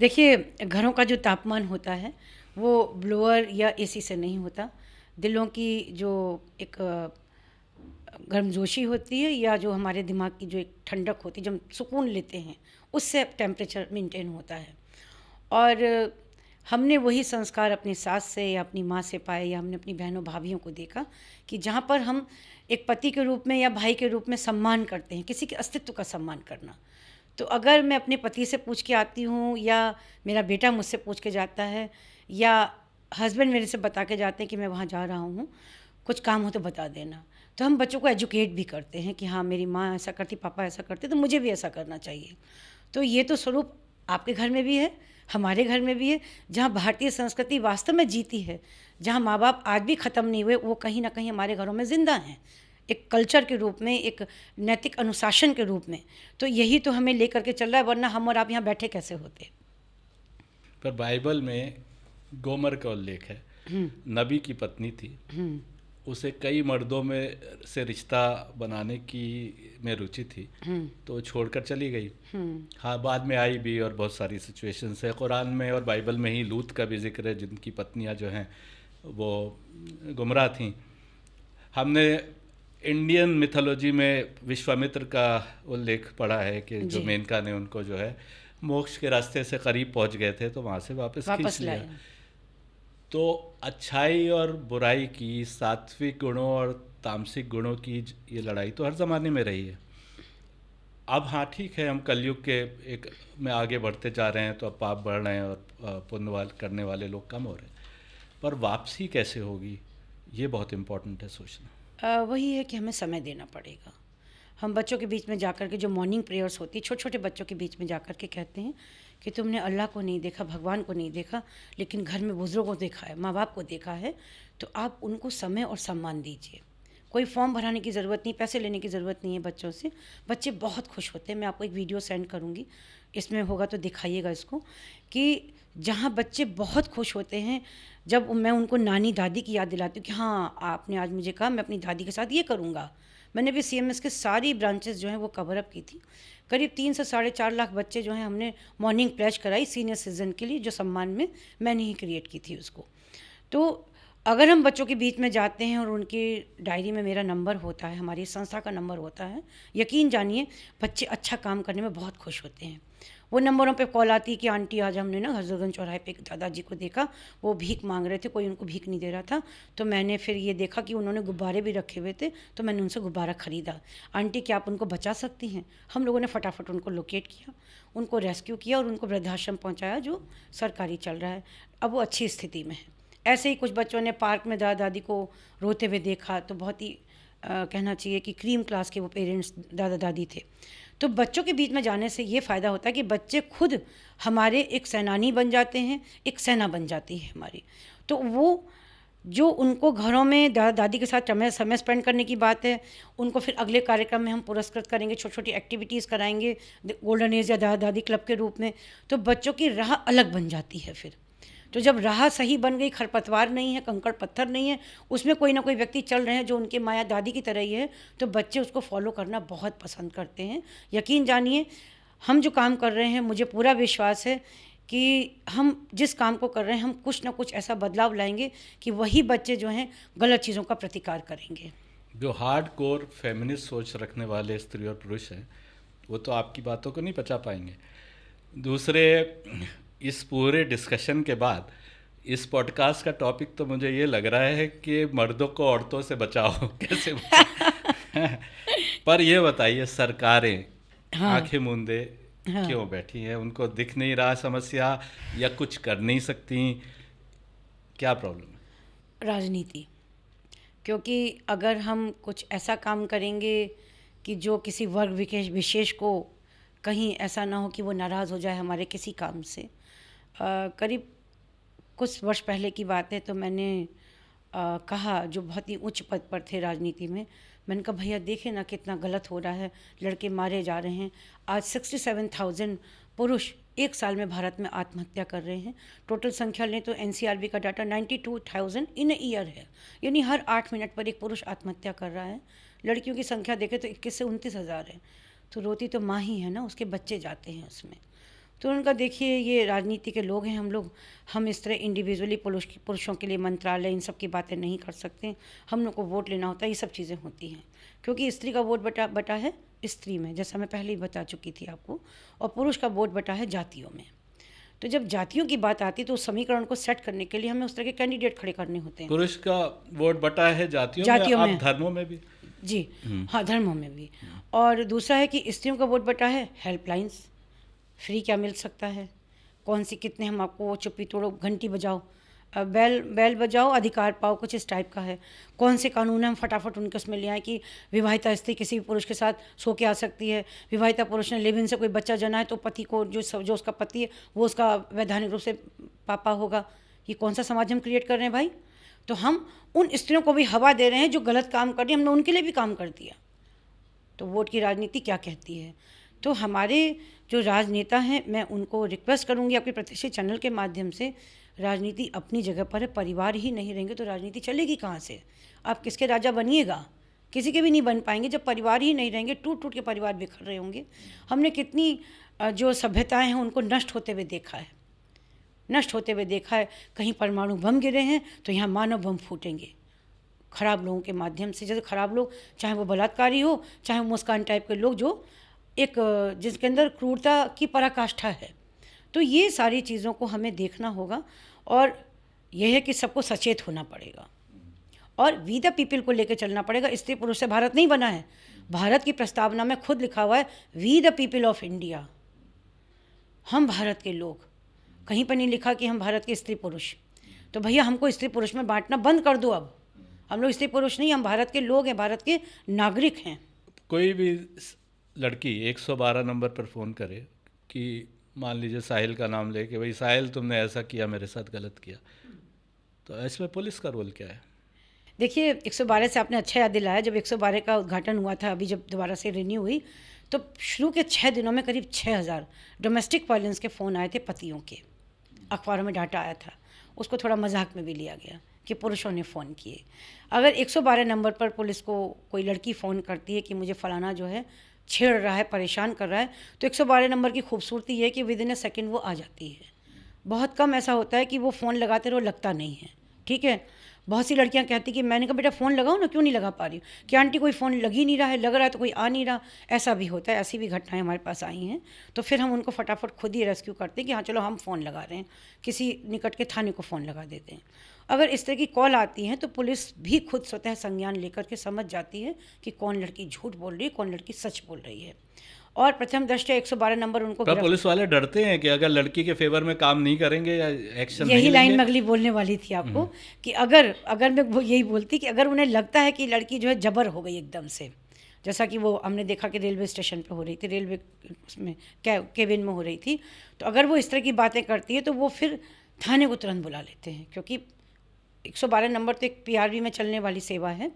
देखिए, घरों का जो तापमान होता है वो ब्लोअर या एसी से नहीं होता। दिलों की जो एक गर्मजोशी होती है, या जो हमारे दिमाग की जो एक ठंडक होती है, जब हम सुकून लेते हैं, उससे टेम्परेचर मेंटेन होता है। और हमने वही संस्कार अपनी सास से या अपनी माँ से पाए, या हमने अपनी बहनों भाभीयों को देखा कि जहाँ पर हम एक पति के रूप में या भाई के रूप में सम्मान करते हैं, किसी के अस्तित्व का सम्मान करना। तो अगर मैं अपने पति से पूछ के आती हूँ, या मेरा बेटा मुझसे पूछ के जाता है, या हस्बैंड मेरे से बता के जाते हैं कि मैं वहाँ जा रहा हूँ, कुछ काम हो तो बता देना, तो हम बच्चों को एजुकेट भी करते हैं कि हाँ, मेरी माँ ऐसा करती, पापा ऐसा करते, तो मुझे भी ऐसा करना चाहिए। तो ये तो स्वरूप आपके घर में भी है, हमारे घर में भी है, जहाँ भारतीय संस्कृति वास्तव में जीती है, जहाँ माँ बाप आज भी ख़त्म नहीं हुए, वो कहीं ना कहीं हमारे घरों में ज़िंदा हैं, एक कल्चर के रूप में, एक नैतिक अनुशासन के रूप में। तो यही तो हमें लेकर के चल रहा है, वरना हम और आप यहाँ बैठे कैसे होते। पर बाइबल में गोमर का उल्लेख है, नबी की पत्नी थी, उसे कई मर्दों में से रिश्ता बनाने की में रुचि थी, तो वो छोड़कर चली गई। हाँ, बाद में आई भी, और बहुत सारी सिचुएशंस है कुरान में और बाइबल में ही। लूत का भी जिक्र है, जिनकी पत्नियां जो हैं वो गुमराह थीं। हमने इंडियन मिथोलॉजी में विश्वामित्र का उल्लेख पढ़ा है कि जो मेनका ने उनको जो है मोक्ष के रास्ते से करीब पहुंच गए थे, तो वहाँ से वापस खींच लिया। तो अच्छाई और बुराई की, सात्विक गुणों और तामसिक गुणों की ये लड़ाई तो हर ज़माने में रही है। अब हाँ, ठीक है, हम कलयुग के एक में आगे बढ़ते जा रहे हैं, तो अब पाप बढ़ रहे हैं और पुण्य करने वाले लोग कम हो रहे हैं। पर वापसी कैसे होगी, ये बहुत इम्पोर्टेंट है सोचना। वही है कि हमें समय देना पड़ेगा। हम बच्चों के बीच में जाकर के जो मॉर्निंग प्रेयर्स होती है, छोटे छोटे बच्चों के बीच में जाकर के कहते हैं कि तुमने अल्लाह को नहीं देखा, भगवान को नहीं देखा, लेकिन घर में बुज़ुर्गों को देखा है, माँ बाप को देखा है, तो आप उनको समय और सम्मान दीजिए। कोई फॉर्म भराने की ज़रूरत नहीं, पैसे लेने की ज़रूरत नहीं है बच्चों से। बच्चे बहुत खुश होते हैं। मैं आपको एक वीडियो सेंड करूँगी, इसमें होगा तो दिखाइएगा इसको, कि जहाँ बच्चे बहुत खुश होते हैं जब मैं उनको नानी दादी की याद दिलाती हूँ कि हाँ, आपने आज मुझे कहा, मैं अपनी दादी के साथ ये करूँगा। मैंने भी CMS के सारी ब्रांचेस जो हैं वो कवर अप की थी। करीब 3 से 4.5 लाख बच्चे जो हैं हमने मॉर्निंग प्लेज कराई सीनियर सिटीजन के लिए, जो सम्मान में मैंने ही क्रिएट की थी उसको। तो अगर हम बच्चों के बीच में जाते हैं और उनकी डायरी में मेरा नंबर होता है, हमारी संस्था का नंबर होता है, यकीन जानिए बच्चे अच्छा काम करने में बहुत खुश होते हैं। वो नंबरों पे कॉल आती है कि आंटी आज हमने ना हजरतगंज चौराहे पे एक दादाजी को देखा, वो भीख मांग रहे थे, कोई उनको भीख नहीं दे रहा था, तो मैंने फिर ये देखा कि उन्होंने गुब्बारे भी रखे हुए थे, तो मैंने उनसे गुब्बारा ख़रीदा। आंटी क्या आप उनको बचा सकती हैं? हम लोगों ने फटाफट उनको लोकेट किया, उनको रेस्क्यू किया और उनको वृद्धाश्रम पहुँचाया जो सरकारी चल रहा है। अब वो अच्छी स्थिति में है। ऐसे ही कुछ बच्चों ने पार्क में दादा दादी को रोते हुए देखा, तो बहुत ही कहना चाहिए कि क्रीम क्लास के वो पेरेंट्स दादा दादी थे। तो बच्चों के बीच में जाने से ये फ़ायदा होता है कि बच्चे खुद हमारे एक सेनानी बन जाते हैं, एक सेना बन जाती है हमारी। तो वो जो उनको घरों में दादा दादी के साथ समय स्पेंड करने की बात है, उनको फिर अगले कार्यक्रम में हम पुरस्कृत करेंगे, छोटी छोटी एक्टिविटीज़ कराएंगे गोल्डन एज या दादा दादी क्लब के रूप में। तो बच्चों की राह अलग बन जाती है फिर। तो जब राह सही बन गई, खरपतवार नहीं है, कंकड़ पत्थर नहीं है, उसमें कोई ना कोई व्यक्ति चल रहे हैं जो उनके माया दादी की तरह ही है, तो बच्चे उसको फॉलो करना बहुत पसंद करते हैं। यकीन जानिए, हम जो काम कर रहे हैं, मुझे पूरा विश्वास है कि हम जिस काम को कर रहे हैं हम कुछ ना कुछ ऐसा बदलाव लाएंगे कि वही बच्चे जो हैं गलत चीज़ों का प्रतिकार करेंगे। जो हार्ड कोर फेमिनिस्ट सोच रखने वाले स्त्री और पुरुष हैं वो तो आपकी बातों को नहीं पचा पाएंगे। दूसरे, इस पूरे डिस्कशन के बाद इस पॉडकास्ट का टॉपिक तो मुझे ये लग रहा है कि मर्दों को औरतों से बचाओ, कैसे बचाओ? पर ये बताइए, सरकारें हाँ। आंखें मूंदे हाँ। क्यों बैठी हैं? उनको दिख नहीं रहा समस्या या कुछ कर नहीं सकती? क्या प्रॉब्लम है? राजनीति। क्योंकि अगर हम कुछ ऐसा काम करेंगे कि जो किसी वर्ग विशेष को कहीं ऐसा ना हो कि वो नाराज़ हो जाए हमारे किसी काम से। करीब कुछ वर्ष पहले की बात है, तो मैंने कहा, जो बहुत ही उच्च पद पर थे राजनीति में, मैंने कहा भैया देखें ना कितना गलत हो रहा है, लड़के मारे जा रहे हैं। आज 67,000 पुरुष एक साल में भारत में आत्महत्या कर रहे हैं। टोटल संख्या लें तो एनसीआरबी का डाटा 92,000 इन अ ईयर है, यानी हर 8 मिनट पर एक पुरुष आत्महत्या कर रहा है। लड़कियों की संख्या देखें तो 21 से 29 हज़ार है। तो रोती तो माँ ही है ना, उसके बच्चे जाते हैं उसमें। तो उनका देखिए, ये राजनीति के लोग हैं हम लोग, हम इस तरह इंडिविजुअली पुरुषों के लिए मंत्रालय इन सब की बातें नहीं कर सकते। हम लोग को वोट लेना होता है, ये सब चीज़ें होती हैं, क्योंकि स्त्री का वोट बटा है स्त्री में, जैसा मैं पहले ही बता चुकी थी आपको, और पुरुष का वोट बटा है जातियों में। तो जब जातियों की बात आती है तो उस समीकरण को सेट करने के लिए हमें उस तरह के कैंडिडेट खड़े करने होते हैं। पुरुष का वोट बटा है जातियों में, अब धर्मों में भी। जी हाँ, धर्मों में भी। और दूसरा है कि स्त्रियों का वोट बटा है हेल्पलाइंस, फ्री क्या मिल सकता है, कौन सी कितने हम आपको चुप्पी तोड़ो, घंटी बजाओ, बैल बजाओ, अधिकार पाओ, कुछ इस टाइप का है। कौन से कानून हम फटाफट उनके उसमें ले आए कि विवाहिता स्त्री किसी भी पुरुष के साथ सो के आ सकती है। विवाहिता पुरुष ने लिव इन से कोई बच्चा जना है तो पति को, जो उसका पति है वो उसका वैधानिक रूप से पापा होगा। ये कौन सा समाज हम क्रिएट कर रहे हैं भाई? तो हम उन स्त्रियों को भी हवा दे रहे हैं जो गलत काम कर रही है, हमने उनके लिए भी काम कर दिया। तो वोट की राजनीति क्या कहती है? तो हमारे जो राजनेता हैं, मैं उनको रिक्वेस्ट करूंगी आपके प्रतिष्ठित चैनल के माध्यम से, राजनीति अपनी जगह पर है। परिवार ही नहीं रहेंगे तो राजनीति चलेगी कहाँ से? आप किसके राजा बनिएगा? किसी के भी नहीं बन पाएंगे जब परिवार ही नहीं रहेंगे। टूट टूट के परिवार बिखर रहे होंगे। हमने कितनी जो सभ्यताएं हैं उनको नष्ट होते हुए देखा है, नष्ट होते हुए देखा है। कहीं परमाणु बम गिरे हैं तो यहाँ मानव बम फूटेंगे खराब लोगों के माध्यम से। जैसे खराब लोग, चाहे वो बलात्कारी हो, चाहे वो मुस्कान टाइप के लोग, जो एक जिसके अंदर क्रूरता की पराकाष्ठा है। तो ये सारी चीज़ों को हमें देखना होगा, और यह है कि सबको सचेत होना पड़ेगा और वी द पीपल को लेकर चलना पड़ेगा। स्त्री पुरुष से भारत नहीं बना है। भारत की प्रस्तावना में खुद लिखा हुआ है we the people of India, हम भारत के लोग। कहीं पर नहीं लिखा कि हम भारत के स्त्री पुरुष। तो भैया हमको स्त्री पुरुष में बांटना बंद कर दो। अब हम लोग स्त्री पुरुष नहीं, हम भारत के लोग हैं, भारत के नागरिक हैं। कोई भी लड़की 112 नंबर पर फ़ोन करे कि मान लीजिए साहिल का नाम ले कि भाई साहिल तुमने ऐसा किया, मेरे साथ गलत किया, तो इसमें पुलिस का रोल क्या है? देखिए, 112 से आपने अच्छा याद दिलाया। जब 112 का उद्घाटन हुआ था, अभी जब दोबारा से रिन्यू हुई, तो शुरू के 6 दिनों में करीब 6,000 डोमेस्टिक वायलेंस के फ़ोन आए थे पतियों के। अखबारों में डाटा आया था, उसको थोड़ा मजाक में भी लिया गया कि पुरुषों ने फ़ोन किए। अगर 112 नंबर पर पुलिस को कोई लड़की फ़ोन करती है कि मुझे फ़लाना जो है छेड़ रहा है, परेशान कर रहा है, तो 112 नंबर की खूबसूरती ये है कि विद इन अ सेकेंड वो आ जाती है। बहुत कम ऐसा होता है कि वो फ़ोन लगाते रहो, लगता नहीं है। ठीक है, बहुत सी लड़कियां कहती कि मैंने कहा बेटा फ़ोन लगाओ ना, क्यों नहीं लगा पा रही हो? कि आंटी कोई फ़ोन लग ही नहीं रहा है, लग रहा है तो कोई आ नहीं रहा। ऐसा भी होता है, ऐसी भी घटनाएं हमारे पास आई हैं। तो फिर हम उनको फटाफट खुद ही रेस्क्यू करते हैं कि हाँ चलो हम फ़ोन लगा रहे हैं, किसी निकट के थाने को फ़ोन लगा देते हैं। अगर इस तरह की कॉल आती हैं तो पुलिस भी खुद स्वतः संज्ञान लेकर के समझ जाती है कि कौन लड़की झूठ बोल रही है, कौन लड़की सच बोल रही है। और प्रथम दृष्टया 112 नंबर उनको, पर पुलिस वाले डरते हैं कि अगर लड़की के फेवर में काम नहीं करेंगे या एक्शन नहीं यही लेंगे। लाइन में अगली बोलने वाली थी आपको कि अगर मैं वो यही बोलती कि अगर उन्हें लगता है कि लड़की जो है जबर हो गई एकदम से, जैसा कि वो हमने देखा कि रेलवे स्टेशन पे हो रही थी, रेलवे उसमें केबिन में हो रही थी, तो अगर वो इस तरह की बातें करती है तो वो फिर थाने को तुरंत बुला लेते हैं, क्योंकि 112 नंबर तो एक पीआरबी में चलने वाली सेवा है।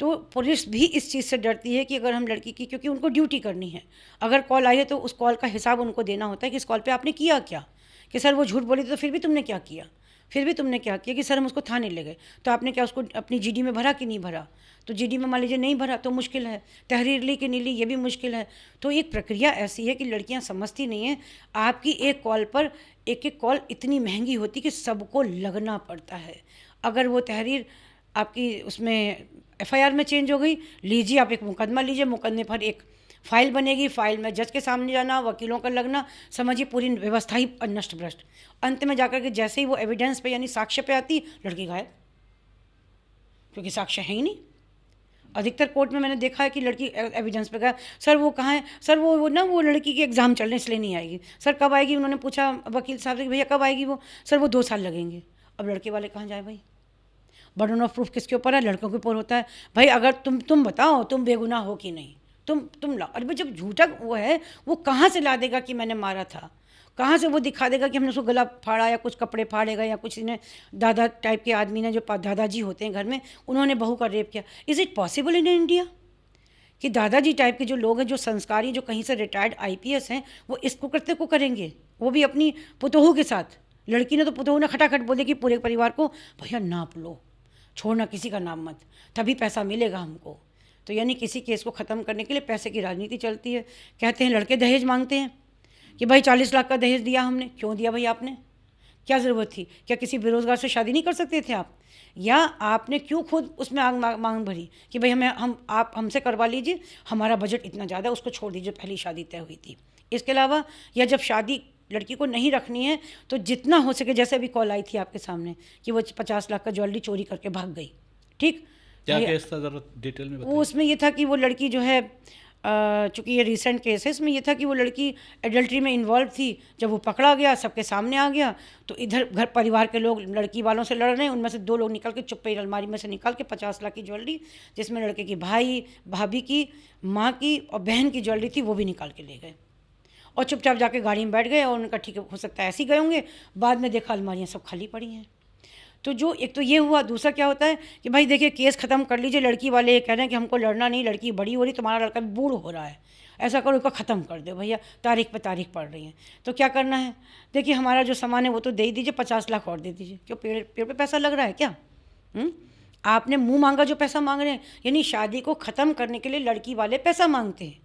तो पुलिस भी इस चीज़ से डरती है कि अगर हम लड़की की, क्योंकि उनको ड्यूटी करनी है, अगर कॉल आई है तो उस कॉल का हिसाब उनको देना होता है कि इस कॉल पे आपने किया क्या, कि सर वो झूठ बोली थी तो फिर भी तुमने क्या किया, फिर भी तुमने क्या किया, कि सर हम उसको थाने ले गए तो आपने क्या उसको अपनी जीडी में भरा कि नहीं भरा। तो जीडी में मान लीजिए नहीं भरा तो मुश्किल है, तहरीर ली कि नहीं ली ये भी मुश्किल है। तो एक प्रक्रिया ऐसी है कि लड़कियां समझती नहीं हैं, आपकी एक कॉल पर एक एक कॉल इतनी महंगी होती कि सबको लगना पड़ता है। अगर वो तहरीर आपकी उसमें एफआईआर में चेंज हो गई, लीजिए आप एक मुकदमा लीजिए, मुकदमे पर एक फाइल बनेगी, फाइल में जज के सामने जाना, वकीलों का लगना, समझिए पूरी व्यवस्था ही नष्ट भ्रष्ट। अंत में जाकर के जैसे ही वो एविडेंस पे यानी साक्ष्य पे आती, लड़की गायब, क्योंकि साक्ष्य है ही नहीं। अधिकतर कोर्ट में मैंने देखा है कि लड़की एविडेंस पे गया, सर वो कहाँ है, सर वो ना वो लड़की के एग्ज़ाम चल रहे हैं इसलिए नहीं आएगी, सर कब आएगी। उन्होंने पूछा वकील साहब से कि भैया कब आएगी वो, सर वो 2 साल लगेंगे। अब लड़के वाले कहाँ जाए भाई? बर्डन ऑफ प्रूफ किसके ऊपर है? लड़कों के ऊपर होता है। भाई अगर तुम बताओ तुम बेगुनाह हो कि नहीं, तुम लाओ। अरे भाई जब झूठा वो है, वो कहाँ से ला देगा कि मैंने मारा था? कहाँ से वो दिखा देगा कि हमने उसको गला फाड़ा या कुछ कपड़े फाड़ेगा या कुछ ने दादा टाइप के आदमी ने, जो दादाजी होते हैं घर में, उन्होंने बहू का रेप किया? Is it possible in India कि दादाजी टाइप के जो लोग हैं, जो संस्कारी, जो कहीं से रिटायर्ड आईपीएस हैं, वो इसको करते को करेंगे? वो भी अपनी पुतोहू के साथ। लड़की ने तो पुतोहू ने खटाखट बोले कि पूरे परिवार को भैया नाप लो, छोड़ना किसी का नाम मत, तभी पैसा मिलेगा हमको। तो यानी किसी केस को ख़त्म करने के लिए पैसे की राजनीति चलती है। कहते हैं लड़के दहेज मांगते हैं कि भाई 40 लाख का दहेज दिया हमने। क्यों दिया भाई आपने? क्या ज़रूरत थी? क्या किसी बेरोज़गार से शादी नहीं कर सकते थे आप? या आपने क्यों खुद उसमें मांग भरी कि भाई आप हमसे करवा लीजिए, हमारा बजट इतना ज़्यादा, उसको छोड़ दीजिए, पहली शादी तय हुई थी। इसके अलावा या जब शादी लड़की को नहीं रखनी है तो जितना हो सके, जैसे अभी कॉल आई थी आपके सामने कि वो 50 लाख का ज्वेलरी चोरी करके भाग गई, ठीक? क्या केस था, ज़रा डिटेल में बताइए। वो उसमें ये था कि वो लड़की जो है, चूँकि ये रिसेंट केस है, इसमें ये था कि वो लड़की एडल्ट्री में इन्वॉल्व थी। जब वो पकड़ा गया, सबके सामने आ गया, तो इधर घर परिवार के लोग लड़की वालों से लड़ रहे हैं, उनमें से 2 लोग निकल के चुप्पे अलमारी में से निकाल के 50 लाख की ज्वेलरी, जिसमें लड़के की भाई, भाभी की, माँ की और बहन की ज्वेलरी थी, वो भी निकाल के ले गए और चुपचाप जाके गाड़ी में बैठ गए। और उनका ठीक है, हो सकता है ऐसे ही गए होंगे, बाद में देखा अलमारियाँ सब खाली पड़ी हैं। तो जो एक तो ये हुआ, दूसरा क्या होता है कि भाई देखिए केस ख़त्म कर लीजिए, लड़की वाले ये कह रहे हैं कि हमको लड़ना नहीं, लड़की बड़ी हो रही, तुम्हारा लड़का भी बूढ़ हो रहा है, ऐसा करो इसको ख़त्म कर दो भैया, तारीख पे तारीख पड़ रही है। तो क्या करना है? देखिए हमारा जो सामान है वो तो दे ही दीजिए, 50 लाख और दे दीजिए। क्यों, पेड़ पेड़ पे पैसा लग रहा है क्या? आपने मुँह मांगा जो पैसा मांग रहे हैं, यानी शादी को ख़त्म करने के लिए लड़की वाले पैसा मांगते हैं।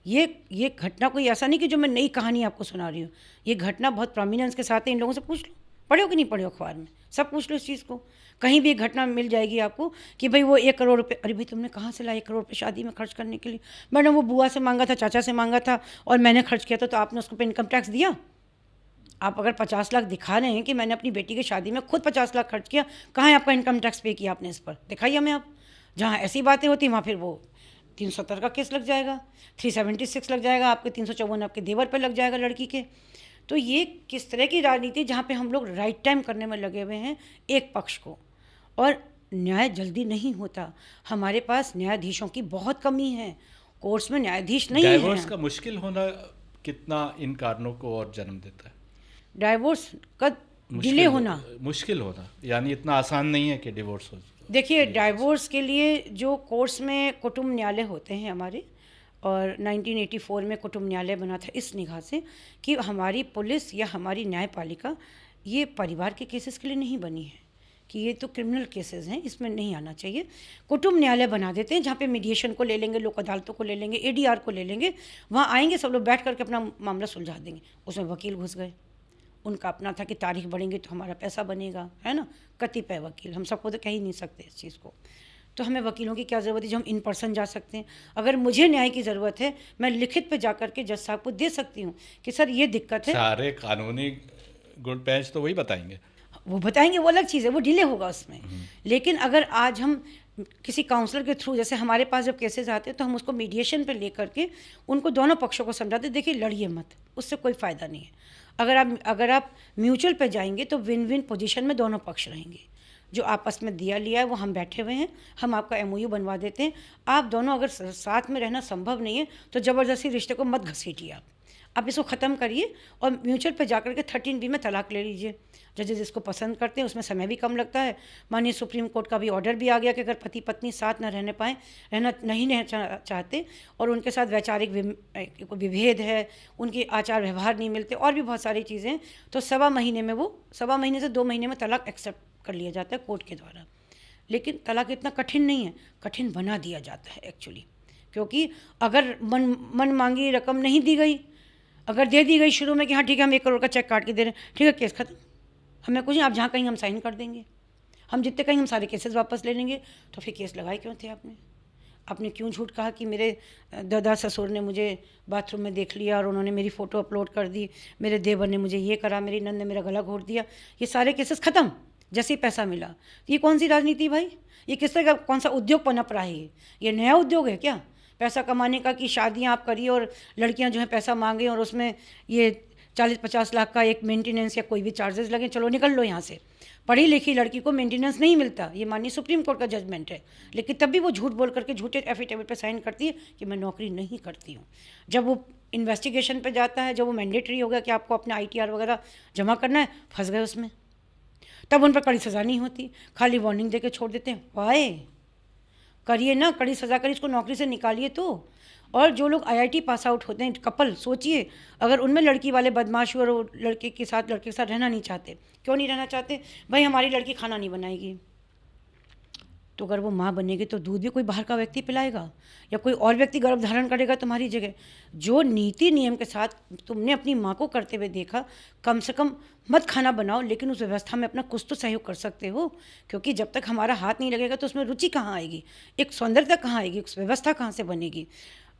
ये घटना कोई ऐसा नहीं कि जो मैं नई कहानी आपको सुना रही हूँ, ये घटना बहुत प्रोमिनेंस के साथ है। इन लोगों से पूछ लो, पढ़े हो कि नहीं पढ़े हो अखबार में, सब पूछ लो इस चीज़ को। कहीं भी एक घटना मिल जाएगी आपको कि भाई वो 1 करोड़ रुपये, अरे भाई तुमने कहाँ से लाया 1 करोड़ रुपये शादी में खर्च करने के लिए? मैडम वो बुआ से मांगा था, चाचा से मांगा था और मैंने खर्च किया था। तो आपने उसको पे इनकम टैक्स दिया? आप अगर 50 लाख दिखा रहे हैं कि मैंने अपनी बेटी की शादी में खुद 50 लाख खर्च किया, कहाँ है आपका इनकम टैक्स पे किया आपने? इस पर दिखाइए हमें आप। जहाँ ऐसी बातें होती वहाँ फिर वो 370 का केस लग जाएगा, 376 लग जाएगा, आपके 354 आपके देवर पे लग जाएगा लड़की के। तो ये किस तरह की राजनीति, जहाँ पे हम लोग राइट टाइम करने में लगे हुए हैं एक पक्ष को, और न्याय जल्दी नहीं होता। हमारे पास न्यायाधीशों की बहुत कमी है, कोर्ट्स में न्यायाधीश नहीं है। डाइवोर्स का मुश्किल होना कितना इन कारणों को और जन्म देता है? डाइवोर्स का डिले होना, मुश्किल होना, यानी इतना आसान नहीं है कि डिवोर्स हो। देखिए डाइवोर्स के लिए जो कोर्ट्स में कुटुम्ब न्यायालय होते हैं हमारे, और 1984 में कुटुम्ब न्यायालय बना था इस निगाह से कि हमारी पुलिस या हमारी न्यायपालिका ये परिवार के केसेस के लिए नहीं बनी है कि ये तो क्रिमिनल केसेस हैं, इसमें नहीं आना चाहिए। कुटुम्ब न्यायालय बना देते हैं जहाँ पे मीडिएशन को ले लेंगे, लोक अदालतों को ले लेंगे, एडीआर को ले लेंगे, वहाँ आएंगे सब लोग बैठ करके अपना मामला सुलझा देंगे। उसमें वकील घुस गए, उनका अपना था कि तारीख बढ़ेंगे तो हमारा पैसा बनेगा, है ना? कतिपय वकील, हम सबको तो कह ही नहीं सकते इस चीज़ को। तो हमें वकीलों की क्या ज़रूरत है जो हम इन पर्सन जा सकते हैं? अगर मुझे न्याय की ज़रूरत है, मैं लिखित पे जा करके जज साहब को दे सकती हूँ कि सर ये दिक्कत है। सारे कानूनी गुड बेंच तो वही बताएंगे, वो बताएंगे, वो अलग चीज़ है, वो डिले होगा उसमें। लेकिन अगर आज हम किसी काउंसलर के थ्रू, जैसे हमारे पास जब केसेस आते हैं तो हम उसको मीडिएशन पे ले करके उनको दोनों पक्षों को समझाते, देखिए लड़िए मत, उससे कोई फ़ायदा नहीं है। अगर आप म्यूचुअल पे जाएंगे तो विन विन पोजीशन में दोनों पक्ष रहेंगे। जो आपस में दिया लिया है वो हम बैठे हुए हैं, हम आपका एमओयू बनवा देते हैं। आप दोनों अगर साथ में रहना संभव नहीं है तो ज़बरदस्ती रिश्ते को मत घसीटिए, आप इसको ख़त्म करिए और म्यूचुअल पे जाकर के 13B में तलाक ले लीजिए। जजेस इसको पसंद करते हैं, उसमें समय भी कम लगता है। मानिए सुप्रीम कोर्ट का भी ऑर्डर भी आ गया कि अगर पति पत्नी साथ न रहना नहीं चाहते और उनके साथ वैचारिक विभेद है, उनके आचार व्यवहार नहीं मिलते और भी बहुत सारी चीज़ें, तो 1.25 महीने में, वो 1.25 महीने से 2 महीने में तलाक एक्सेप्ट कर लिया जाता है कोर्ट के द्वारा। लेकिन तलाक इतना कठिन नहीं है, कठिन बना दिया जाता है एक्चुअली, क्योंकि अगर मन मांगी रकम नहीं दी गई, अगर दे दी गई शुरू में कि हाँ ठीक है हम 1 करोड़ का चेक काट के दे रहे हैं, ठीक है केस खत्म, हमें कुछ नहीं, आप जहाँ कहीं हम साइन कर देंगे, हम जितने कहीं हम सारे केसेस वापस ले लेंगे। तो फिर केस लगाए क्यों थे आपने? आपने क्यों झूठ कहा कि मेरे दादा ससुर ने मुझे बाथरूम में देख लिया और उन्होंने मेरी फ़ोटो अपलोड कर दी, मेरे देवर ने मुझे ये करा, मेरी नंद ने मेरा गला घोट दिया। ये सारे केसेस ख़त्म जैसे ही पैसा मिला। ये कौन सी राजनीति भाई? ये किस तरह का कौन सा उद्योग पनप रहा है? ये नया उद्योग है क्या पैसा कमाने का, कि शादियाँ आप करिए और लड़कियाँ जो है पैसा मांगें और उसमें ये 40-50 लाख का एक मेंटेनेंस या कोई भी चार्जेस लगे, चलो निकल लो यहाँ से। पढ़ी लिखी लड़की को मेंटेनेंस नहीं मिलता, ये माननीय सुप्रीम कोर्ट का जजमेंट है, लेकिन तब भी वो झूठ बोल करके झूठे एफिडेविट पे साइन करती है कि मैं नौकरी नहीं करती हूँ। जब वो इन्वेस्टिगेशन पे जाता है, जब वो मैंडेटरी हो गया कि आपको अपना ITR वगैरह जमा करना है, फंस गए उसमें। तब उन पर कड़ी सज़ा नहीं होती, खाली वार्निंग दे के छोड़ देते हैं। वाए करिए ना, कड़ी सज़ा करिए, इसको नौकरी से निकालिए तो। और जो लोग IIT पास आउट होते हैं कपल, सोचिए अगर उनमें लड़की वाले बदमाश और वो लड़के के साथ रहना नहीं चाहते। क्यों नहीं रहना चाहते? भाई हमारी लड़की खाना नहीं बनाएगी, तो अगर वो माँ बनेगी तो दूध भी कोई बाहर का व्यक्ति पिलाएगा या कोई और व्यक्ति गर्भ धारण करेगा तुम्हारी जगह। जो नीति नियम के साथ तुमने अपनी माँ को करते हुए देखा, कम से कम मत खाना बनाओ, लेकिन उस व्यवस्था में अपना कुछ तो सहयोग कर सकते हो, क्योंकि जब तक हमारा हाथ नहीं लगेगा तो उसमें रुचि कहाँ आएगी, एक सौंदर्यता कहाँ आएगी, उस व्यवस्था कहाँ से बनेगी।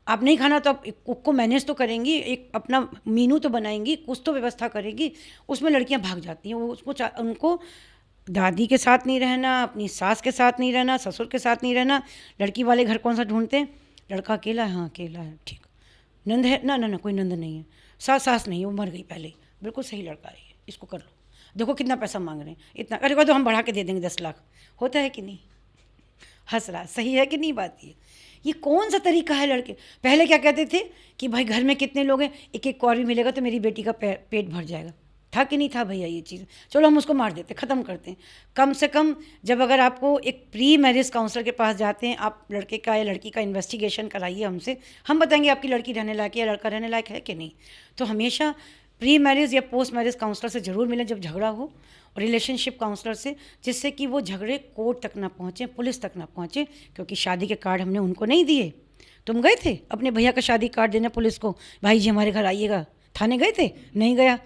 आप नहीं खाना तो आप कुक को मैनेज तो करेंगी, एक अपना मीनू तो बनाएंगी, कुछ तो व्यवस्था करेगी। उसमें लड़कियां भाग जाती हैं, वो उनको दादी के साथ नहीं रहना, अपनी सास के साथ नहीं रहना, ससुर के साथ नहीं रहना। लड़की वाले घर कौन सा ढूंढते हैं? लड़का अकेला है, हाँ अकेला है, ठीक। नंद है ना? ना ना, कोई नंद नहीं है। सास नहीं है, वो मर गई पहले ही। बिल्कुल सही लड़का है ये, इसको कर लो। देखो कितना पैसा मांग रहे हैं, इतना। अरे तो हम बढ़ा के दे देंगे 10 लाख। होता है कि नहीं? हंस रहा, सही है कि नहीं बात? ये कौन सा तरीका है? लड़के पहले क्या कहते थे कि भाई घर में कितने लोग हैं, एक एक कौड़ी मिलेगा तो मेरी बेटी का पेट भर जाएगा। था कि नहीं था भैया ये चीज़? चलो हम उसको मार देते, ख़त्म करते हैं। कम से कम जब अगर आपको एक प्री मैरिज काउंसलर के पास जाते हैं, आप लड़के का या लड़की का इन्वेस्टिगेशन कराइए हमसे, हम बताएंगे आपकी लड़की रहने लायक है या लड़का रहने लायक है कि नहीं। तो हमेशा प्री मैरिज या पोस्ट मैरिज काउंसलर से ज़रूर मिलें जब झगड़ा हो, और रिलेशनशिप काउंसलर से, जिससे कि वो झगड़े कोर्ट तक ना पहुँचे, पुलिस तक ना पहुँचे। क्योंकि शादी के कार्ड हमने उनको नहीं दिए। तुम गए थे अपने भैया का शादी कार्ड देने पुलिस को, भाई जी हमारे घर आइएगा? थाने गए थे? नहीं गया।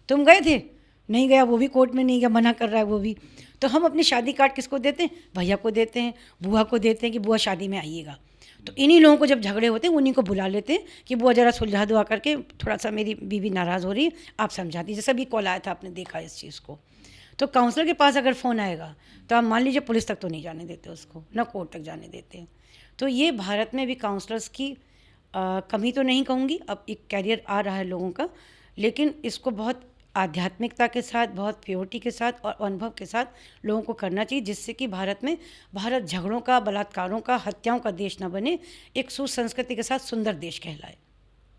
तुम गए थे? नहीं गया। वो भी कोर्ट में नहीं गया, मना कर रहा है वो भी। तो हम अपने शादी कार्ड किसको देते हैं? भैया को देते हैं, बुआ को देते हैं कि बुआ शादी में आइएगा। तो इन्हीं लोगों को जब झगड़े होते हैं उन्हीं को बुला लेते हैं कि बुआ ज़रा सुलझा दो आकर के, थोड़ा सा मेरी बीवी नाराज़ हो रही है, आप समझा दीजिए। जैसा भी कॉल आया था, आपने देखा इस चीज़ को। तो काउंसलर के पास अगर फ़ोन आएगा तो आप मान लीजिए पुलिस तक तो नहीं जाने देते उसको, ना कोर्ट तक जाने देते हैं। तो ये भारत में भी काउंसलर्स की कमी तो नहीं कहूँगी, अब एक कैरियर आ रहा है लोगों का, लेकिन इसको बहुत आध्यात्मिकता के साथ, बहुत प्योरिटी के साथ और अनुभव के साथ लोगों को करना चाहिए, जिससे कि भारत झगड़ों का, बलात्कारों का, हत्याओं का देश न बने, एक सुसंस्कृति के साथ सुंदर देश कहलाए।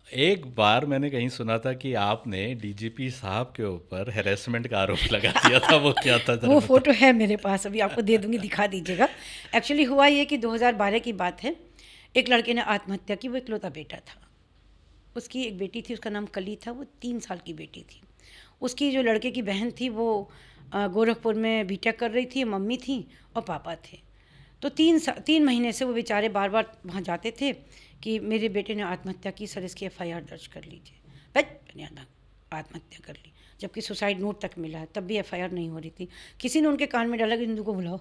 एक बार मैंने कहीं सुना था कि आपने DGP साहब के ऊपर हैरेसमेंट का आरोप लगा दिया था, वो क्या था? वो फोटो है मेरे पास, अभी आपको दे दूंगी, दिखा दीजिएगा। एक्चुअली हुआ ये कि 2012 की बात है, एक लड़के ने आत्महत्या की। वो इकलौता बेटा था, उसकी एक बेटी थी, उसका नाम कली था, वो 3 साल की बेटी थी। उसकी जो लड़के की बहन थी वो गोरखपुर में बीटेक कर रही थी, मम्मी थी और पापा थे। तो 3 महीने से वो बेचारे बार बार वहाँ जाते थे कि मेरे बेटे ने आत्महत्या की, सर इसकी FIR दर्ज कर लीजिए। मैंने आत्महत्या कर ली, जबकि सुसाइड नोट तक मिला है, तब भी FIR नहीं हो रही थी। किसी ने उनके कान में डाला कि इंदू को बुलाओ,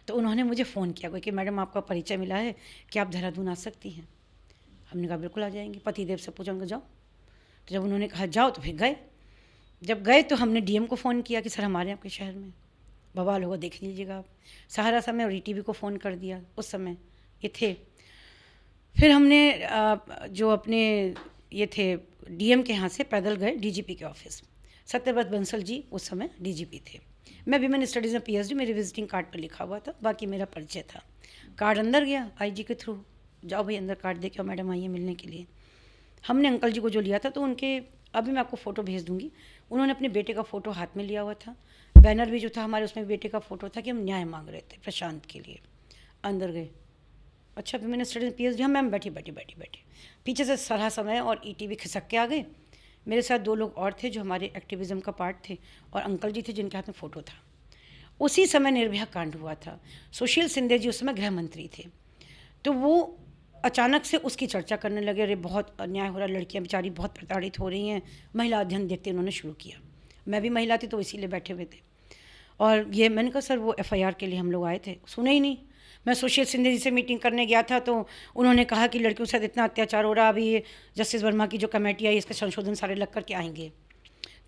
तो उन्होंने मुझे फ़ोन किया कि मैडम आपका परिचय मिला है, कि आप देहरादून आ सकती हैं? हमने कहा बिल्कुल आ जाएंगे। पतिदेव से पूछा, उनको जाओ। तो जब उन्होंने कहा जाओ तो फिर गए। जब गए तो हमने DM को फ़ोन किया कि सर हमारे आपके शहर में बवाल होगा, देख लीजिएगा आप। सहारा समय और ETV को फ़ोन कर दिया, उस समय ये थे। फिर हमने जो अपने ये थे DM के यहाँ से पैदल गए DGP के ऑफिस। सत्यव्रत बंसल जी उस समय DGP थे। मैं विमेन स्टडीज़ में PhD, मेरे विजिटिंग कार्ड पर लिखा हुआ था, बाकी मेरा परिचय था। कार्ड अंदर गया IG के थ्रू, जाओ भाई अंदर कार्ड दे के आओ, मैडम आइए मिलने के लिए। हमने अंकल जी को जो लिया था, तो उनके, अभी मैं आपको फ़ोटो भेज दूँगी, उन्होंने अपने बेटे का फ़ोटो हाथ में लिया हुआ था। बैनर भी जो था हमारे, उसमें बेटे का फ़ोटो था कि हम न्याय मांग रहे थे प्रशांत के लिए। अंदर गए, अच्छा विमेन स्टडीज़ में PhD, हम मैम बैठी। पीछे से सारा समय और ETV खिसक के आ गए। मेरे साथ 2 लोग और थे जो हमारे एक्टिविज़म का पार्ट थे, और अंकल जी थे जिनके हाथ में फ़ोटो था। उसी समय निर्भया कांड हुआ था। सुशील सिंधे जी उस समय गृह मंत्री थे, तो वो अचानक से उसकी चर्चा करने लगे, अरे बहुत अन्याय हो रहा है, लड़कियां बेचारी बहुत प्रताड़ित हो रही हैं। महिला अध्ययन देखते उन्होंने शुरू किया। मैं भी महिला थी तो इसीलिए बैठे हुए थे। और ये मैंने कहा सर वो एफआईआर के लिए हम लोग आए थे, सुने ही नहीं। मैं सुशील सिंधे जी से मीटिंग करने गया था तो उन्होंने कहा कि लड़कियों के साथ इतना अत्याचार हो रहा, अभी ये जस्टिस वर्मा की जो कमेटी आई इसके संशोधन सारे लग करके आएंगे।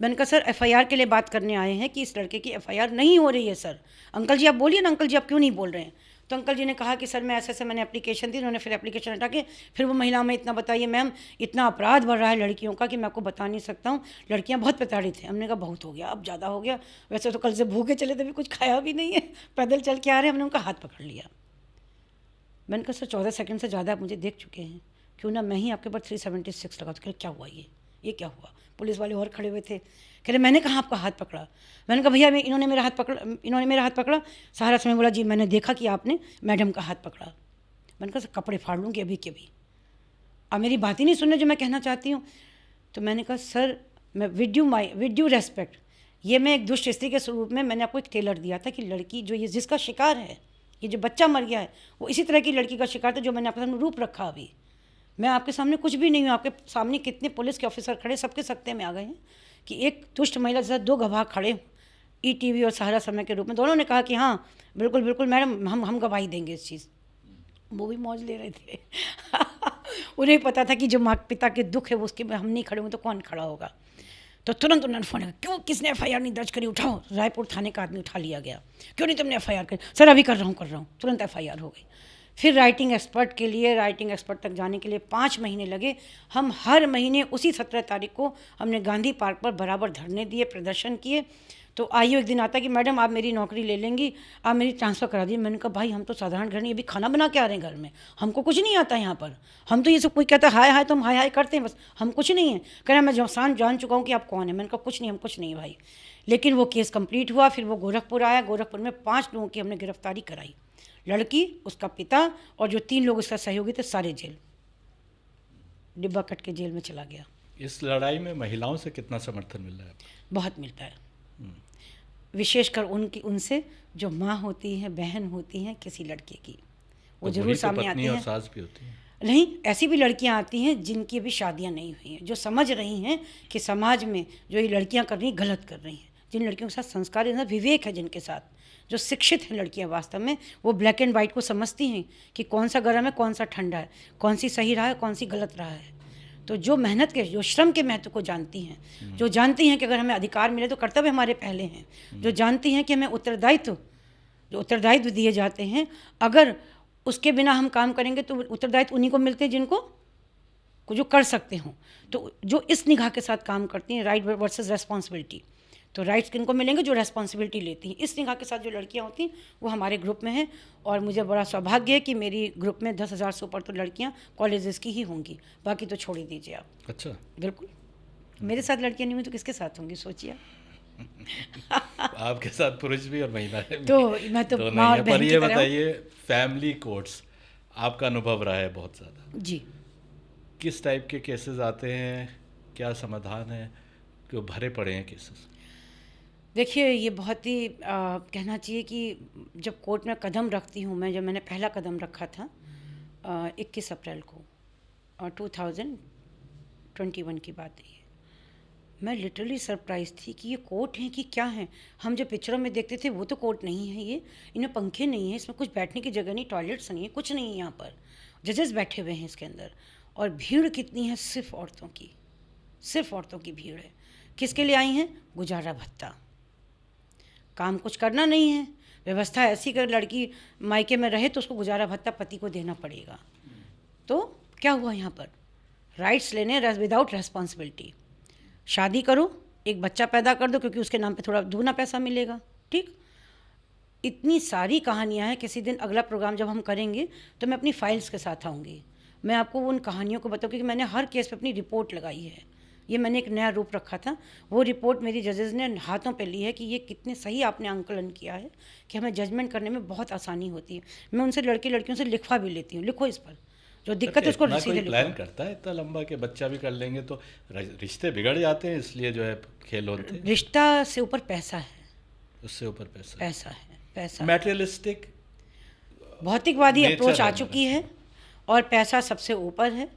मैंने कहा सर एफआईआर के लिए बात करने आए हैं कि इस लड़के की एफआईआर नहीं हो रही है सर। अंकल जी आप बोलिए ना, अंकल जी आप क्यों नहीं बोल रहे हैं? तो अंकल जी ने कहा कि सर मैं ऐसे ऐसे मैंने एप्लीकेशन दी। उन्होंने फिर एप्लीकेशन हटा के फिर वो महिला में इतना बताइए मैम, इतना अपराध बढ़ रहा है लड़कियों का कि मैं आपको बता नहीं सकता हूँ, लड़कियाँ बहुत प्रताड़ित हैं। हमने कहा बहुत हो गया, अब ज़्यादा हो गया। वैसे तो कल से भूखे चले थे, भी कुछ खाया भी नहीं है, पैदल चल के आ रहे हैं। हमने उनका हाथ पकड़ लिया। मैंने कहा सर 14 सेकंड से ज़्यादा आप मुझे देख चुके हैं, क्यों ना मैं ही आपके ऊपर 376 लगा। तो कह क्या हुआ, ये क्या हुआ? पुलिस वाले और खड़े हुए थे, कह रहे मैंने कहाँ आपका हाथ पकड़ा। मैंने कहा भैया इन्होंने मेरा हाथ पकड़ा। सहारा समय बोला जी मैंने देखा कि आपने मैडम का हाथ पकड़ा। मैंने कहा सर कपड़े फाड़ लूँगी अभी के अभी, अब मेरी बात ही नहीं सुनने जो मैं कहना चाहती हूँ। तो मैंने कहा सर मैं विद ड्यू रेस्पेक्ट, ये मैं एक दुष्ट स्त्री के स्वरूप में मैंने आपको एक टेलर दिया था कि लड़की जो ये जिसका शिकार है, ये जो बच्चा मर गया है, वो इसी तरह की लड़की का शिकार था जो मैंने आपके सामने रूप रखा। अभी मैं आपके सामने कुछ भी नहीं हूँ, आपके सामने कितने पुलिस के ऑफिसर खड़े, सबके सकते में आ गए हैं कि एक दुष्ट महिला के साथ 2 गवाह खड़े हों, ईटीवी और सहारा समय के रूप में। दोनों ने कहा कि हाँ बिल्कुल बिल्कुल मैडम हम गवाही देंगे इस चीज़। वो भी मौज ले रहे थे उन्हें पता था कि जो माँ पिता के दुख है वो उसके में हम नहीं खड़े होंगे तो कौन खड़ा होगा। तो तुरंत उन्होंने फ़ोन किया, क्यों किसने एफआईआर नहीं दर्ज करी, उठाओ। रायपुर थाने का आदमी उठा लिया गया, क्यों नहीं तुमने एफआईआर करी? सर अभी कर रहा हूँ। तुरंत एफआईआर हो गई। फिर राइटिंग एक्सपर्ट तक जाने के लिए 5 महीने लगे। हम हर महीने उसी 17 तारीख को हमने गांधी पार्क पर बराबर धरने दिए, प्रदर्शन किए। तो आइए एक दिन आता कि मैडम आप मेरी नौकरी ले लेंगी, आप मेरी ट्रांसफ़र करा दीजिए। मैंने कहा भाई हम तो साधारण घर नहीं, अभी खाना बना के आ रहे हैं घर में, हमको कुछ नहीं आता यहाँ पर। हम तो ये सब कोई कहता है हाय हाय तो हम हाय हाय करते हैं, बस हम कुछ नहीं है। कह रहे मैं जान चुका हूँ कि आप कौन है। मैंने कहा कुछ नहीं, हम कुछ नहीं भाई। लेकिन वो केस कंप्लीट हुआ। फिर वो गोरखपुर आया, गोरखपुर में 5 लोगों की हमने गिरफ्तारी कराई। लड़की, उसका पिता और जो 3 लोग उसका सहयोगी थे, सारे जेल, डिब्बा कट के जेल में चला गया। इस लड़ाई में महिलाओं से कितना समर्थन मिल रहा है? बहुत मिलता है, विशेषकर उनसे जो माँ होती हैं, बहन होती हैं किसी लड़के की, वो जरूर सामने आती हैं। और सास भी होती हैं। नहीं, ऐसी भी लड़कियां आती हैं जिनकी अभी शादियां नहीं हुई हैं, जो समझ रही हैं कि समाज में जो ये लड़कियां कर रही हैं गलत कर रही हैं। जिन लड़कियों के साथ संस्कार है, विवेक है, जिनके साथ जो शिक्षित हैं लड़कियां वास्तव में, वो ब्लैक एंड वाइट को समझती हैं कि कौन सा गर्म है, कौन सा ठंडा है, कौन सी सही राह है, कौन सी गलत राह है। तो जो मेहनत के, जो श्रम के महत्व को जानती हैं, जो जानती हैं कि अगर हमें अधिकार मिले तो कर्तव्य हमारे पहले हैं, जो जानती हैं कि हमें उत्तरदायित्व दिए जाते हैं, अगर उसके बिना हम काम करेंगे तो उत्तरदायित्व उन्हीं को मिलते हैं जिनको जो कर सकते हों। तो जो इस निगाह के साथ काम करती हैं, राइट वर्सेस रेस्पॉन्सिबिलिटी, तो राइट्स किनको मिलेंगे? जो रेस्पॉन्सिबिलिटी लेती हैं। इस निगाह के साथ जो लड़कियां होती हैं वो हमारे ग्रुप में हैं। और मुझे बड़ा सौभाग्य है कि मेरी ग्रुप में 10,000 से ऊपर तो लड़कियां कॉलेजेस की ही होंगी, बाकी तो छोड़ ही दीजिए आप। अच्छा, बिल्कुल, मेरे साथ लड़कियां नहीं हुई तो किसके साथ होंगी, सोचिए। आपके साथ पुरुष भी और महिलाएं भी तो मैं तो माँ और बहन की ये तरह हूँ। बताइए, फैमिली कोर्ट्स आपका अनुभव रहा है बहुत ज़्यादा, जी। किस टाइप के केसेस आते हैं, क्या समाधान है, क्यों भरे पड़े हैं केसेस? देखिए ये बहुत ही कहना चाहिए कि जब कोर्ट में कदम रखती हूँ मैं, जब मैंने पहला कदम रखा था 21 अप्रैल को 2021 की बात है ये, मैं लिटरली सरप्राइज थी कि ये कोर्ट है कि क्या है। हम जो पिक्चरों में देखते थे वो तो कोर्ट नहीं है ये, इन्हें पंखे नहीं है, इसमें कुछ बैठने की जगह नहीं, टॉयलेट्स नहीं है, कुछ नहीं है यहाँ पर, जजेस बैठे हुए हैं इसके अंदर। और भीड़ कितनी है, सिर्फ औरतों की, सिर्फ औरतों की भीड़ है। किसके लिए आई हैं? गुजारा भत्ता, काम कुछ करना नहीं है, व्यवस्था ऐसी कर लड़की मायके में रहे तो उसको गुजारा भत्ता पति को देना पड़ेगा। तो क्या हुआ यहाँ पर? राइट्स लेने विदाउट रेस्पॉन्सिबिलिटी। शादी करो, एक बच्चा पैदा कर दो क्योंकि उसके नाम पे थोड़ा दूना पैसा मिलेगा, ठीक। इतनी सारी कहानियाँ हैं। किसी दिन अगला प्रोग्राम जब हम करेंगे तो मैं अपनी फाइल्स के साथ आऊँगी, मैं आपको उन कहानियों को बताऊँ, क्योंकि मैंने हर केस पे अपनी रिपोर्ट लगाई है। ये मैंने एक नया रूप रखा था, वो रिपोर्ट मेरी जजेस ने हाथों पे ली है कि ये कितने सही आपने आंकलन किया है कि हमें जजमेंट करने में बहुत आसानी होती है। मैं उनसे लड़कियों से लिखवा भी लेती हूँ, लिखो इस पर जो दिक्कत है उसको सीधे लिखो। प्लान करता है इतना लंबा कि बच्चा भी कर लेंगे तो रिश्ते बिगड़ जाते हैं, इसलिए जो है खेल होते हैं। रिश्ता से ऊपर पैसा है, उससे ऊपर पैसा पैसा है, पैसा। मैटेरियलिस्टिक भौतिकवादी nature अप्रोच आ है चुकी है और पैसा सबसे ऊपर है।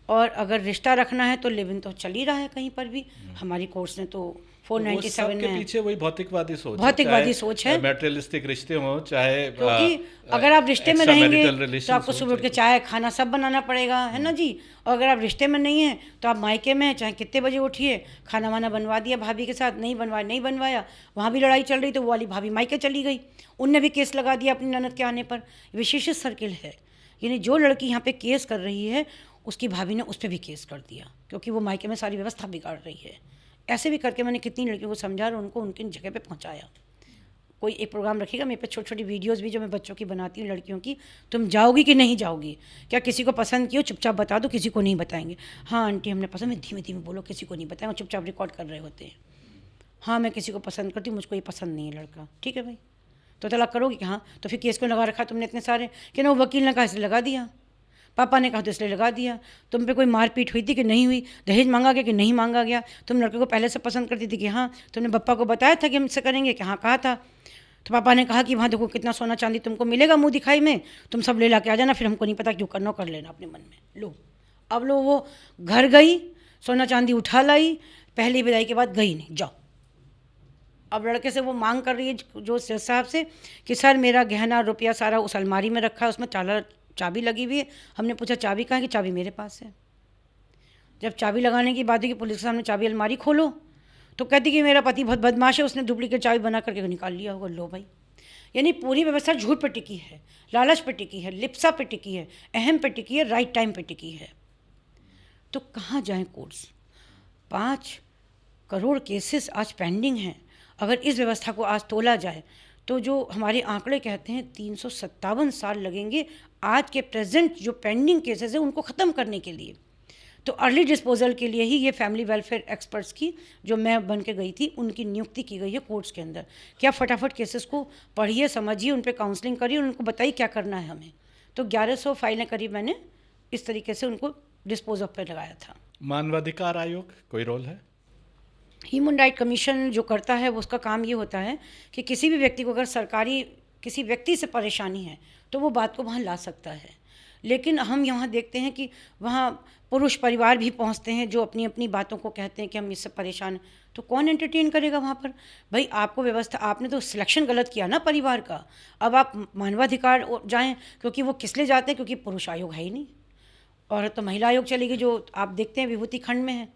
और अगर रिश्ता रखना है तो लिव इन तो चल ही रहा है कहीं पर भी। हमारी कोर्स ने तो 497 के में पीछे वही भौतिकवादी सोच भौतिकवादी सोच है। मैटेरियलिस्टिक रिश्ते हों चाहे क्योंकि अगर आप रिश्ते में रहेंगे तो आपको सुबह उठ के हो, चाय खाना सब बनाना पड़ेगा, है ना जी। और अगर आप रिश्ते में नहीं हैं तो आप मायके में हैं, चाहे कितने बजे उठिए, खाना वाना बनवा दिया भाभी के साथ, नहीं बनवाया, वहाँ भी लड़ाई चल रही तो वो वाली भाभी मायके चली गई, उनने भी केस लगा दिया अपनी ननद के आने पर। विशेष सर्किल है, यानी जो लड़की यहाँ पे केस कर रही है उसकी भाभी ने उस पर भी केस कर दिया, क्योंकि वो मायके में सारी व्यवस्था बिगाड़ रही है। ऐसे भी करके मैंने कितनी लड़कियों को समझा और उनको उनकी जगह पे पहुंचाया। कोई एक प्रोग्राम रखिएगा मेरे पे, छोटी छोटी वीडियोस भी जो मैं बच्चों की बनाती हूँ, लड़कियों की। तुम जाओगी कि नहीं जाओगी, क्या किसी को पसंद किया चुपचाप बता दो, किसी को नहीं बताएंगे। हाँ आंटी हमने पसंद, में धीमे धीमे बोलो, किसी को नहीं बताएंगे, चुपचाप रिकॉर्ड कर रहे होते हैं। हाँ मैं किसी को पसंद करती हूँ, मुझको ये पसंद नहीं है लड़का, ठीक है भाई, तो तलाक करोगी कि हाँ, तो फिर केस क्यों लगा रखा तुमने इतने सारे, कि ना वो वकील ने कहा इसलिए लगा दिया, पापा ने कहा तो इसलिए लगा दिया। तुम पे कोई मारपीट हुई थी कि नहीं हुई, दहेज मांगा गया कि नहीं मांगा गया, तुम लड़के को पहले से पसंद करती थी कि हाँ, तुमने पप्पा को बताया था कि हम इससे करेंगे कि हाँ कहा था, तो पापा ने कहा कि वहाँ देखो कितना सोना चांदी तुमको मिलेगा मुँह दिखाई में, तुम सब ले ला के आ जाना, फिर हमको नहीं पता क्यों करना, कर लेना अपने मन में। लो अब लो, वो घर गई, सोना चांदी उठा लाई, पहली विदाई के बाद गई नहीं, जाओ। अब लड़के से वो मांग कर रही है जो साहब से कि सर मेरा गहना रुपया सारा उस अलमारी में रखा है, उसमें चाबी लगी हुई है। हमने पूछा चाबी कहाँ है, कि चाबी मेरे पास है। जब चाबी लगाने की बात हुई कि पुलिस के सामने चाबी अलमारी खोलो, तो कहती कि मेरा पति बहुत बदमाश है, उसने डुप्लीकेट चाबी बना करके निकाल लिया होगा। लो भाई, यानी पूरी व्यवस्था झूठ पे टिकी है, लालच पे टिकी है, लिप्सा पे टिकी है, अहम पे टिकी है, राइट टाइम पे टिकी है। तो कहाँ जाएँ कोर्ट्स। 5 करोड़ केसेस आज पेंडिंग हैं। अगर इस व्यवस्था को आज तोला जाए तो जो हमारे आंकड़े कहते हैं 357 साल लगेंगे आज के प्रेजेंट जो पेंडिंग केसेस हैं उनको ख़त्म करने के लिए। तो अर्ली डिस्पोजल के लिए ही ये फैमिली वेलफेयर एक्सपर्ट्स की जो मैं बन के गई थी उनकी नियुक्ति की गई है कोर्ट्स के अंदर। क्या फटाफट केसेस को पढ़िए, समझिए, उन पर काउंसलिंग करिए, उनको बताइए क्या करना है हमें। तो 1100 फाइलें करीब मैंने इस तरीके से उनको डिस्पोज ऑफ पर लगाया था। मानवाधिकार आयोग कोई रोल है? ह्यूमन राइट कमीशन जो करता है वो उसका काम ये होता है कि किसी भी व्यक्ति को अगर सरकारी किसी व्यक्ति से परेशानी है तो वो बात को वहाँ ला सकता है। लेकिन हम यहाँ देखते हैं कि वहाँ पुरुष परिवार भी पहुँचते हैं जो अपनी अपनी बातों को कहते हैं कि हम इससे परेशान हैं, तो कौन एंटरटेन करेगा वहाँ पर। भाई आपको व्यवस्था, आपने तो सिलेक्शन गलत किया ना परिवार का। अब आप मानवाधिकार जाएँ, क्योंकि वो किस लिए जाते हैं, क्योंकि पुरुष आयोग है ही नहीं। और तो महिला आयोग चली गई, जो आप देखते हैं विभूति खंड में है,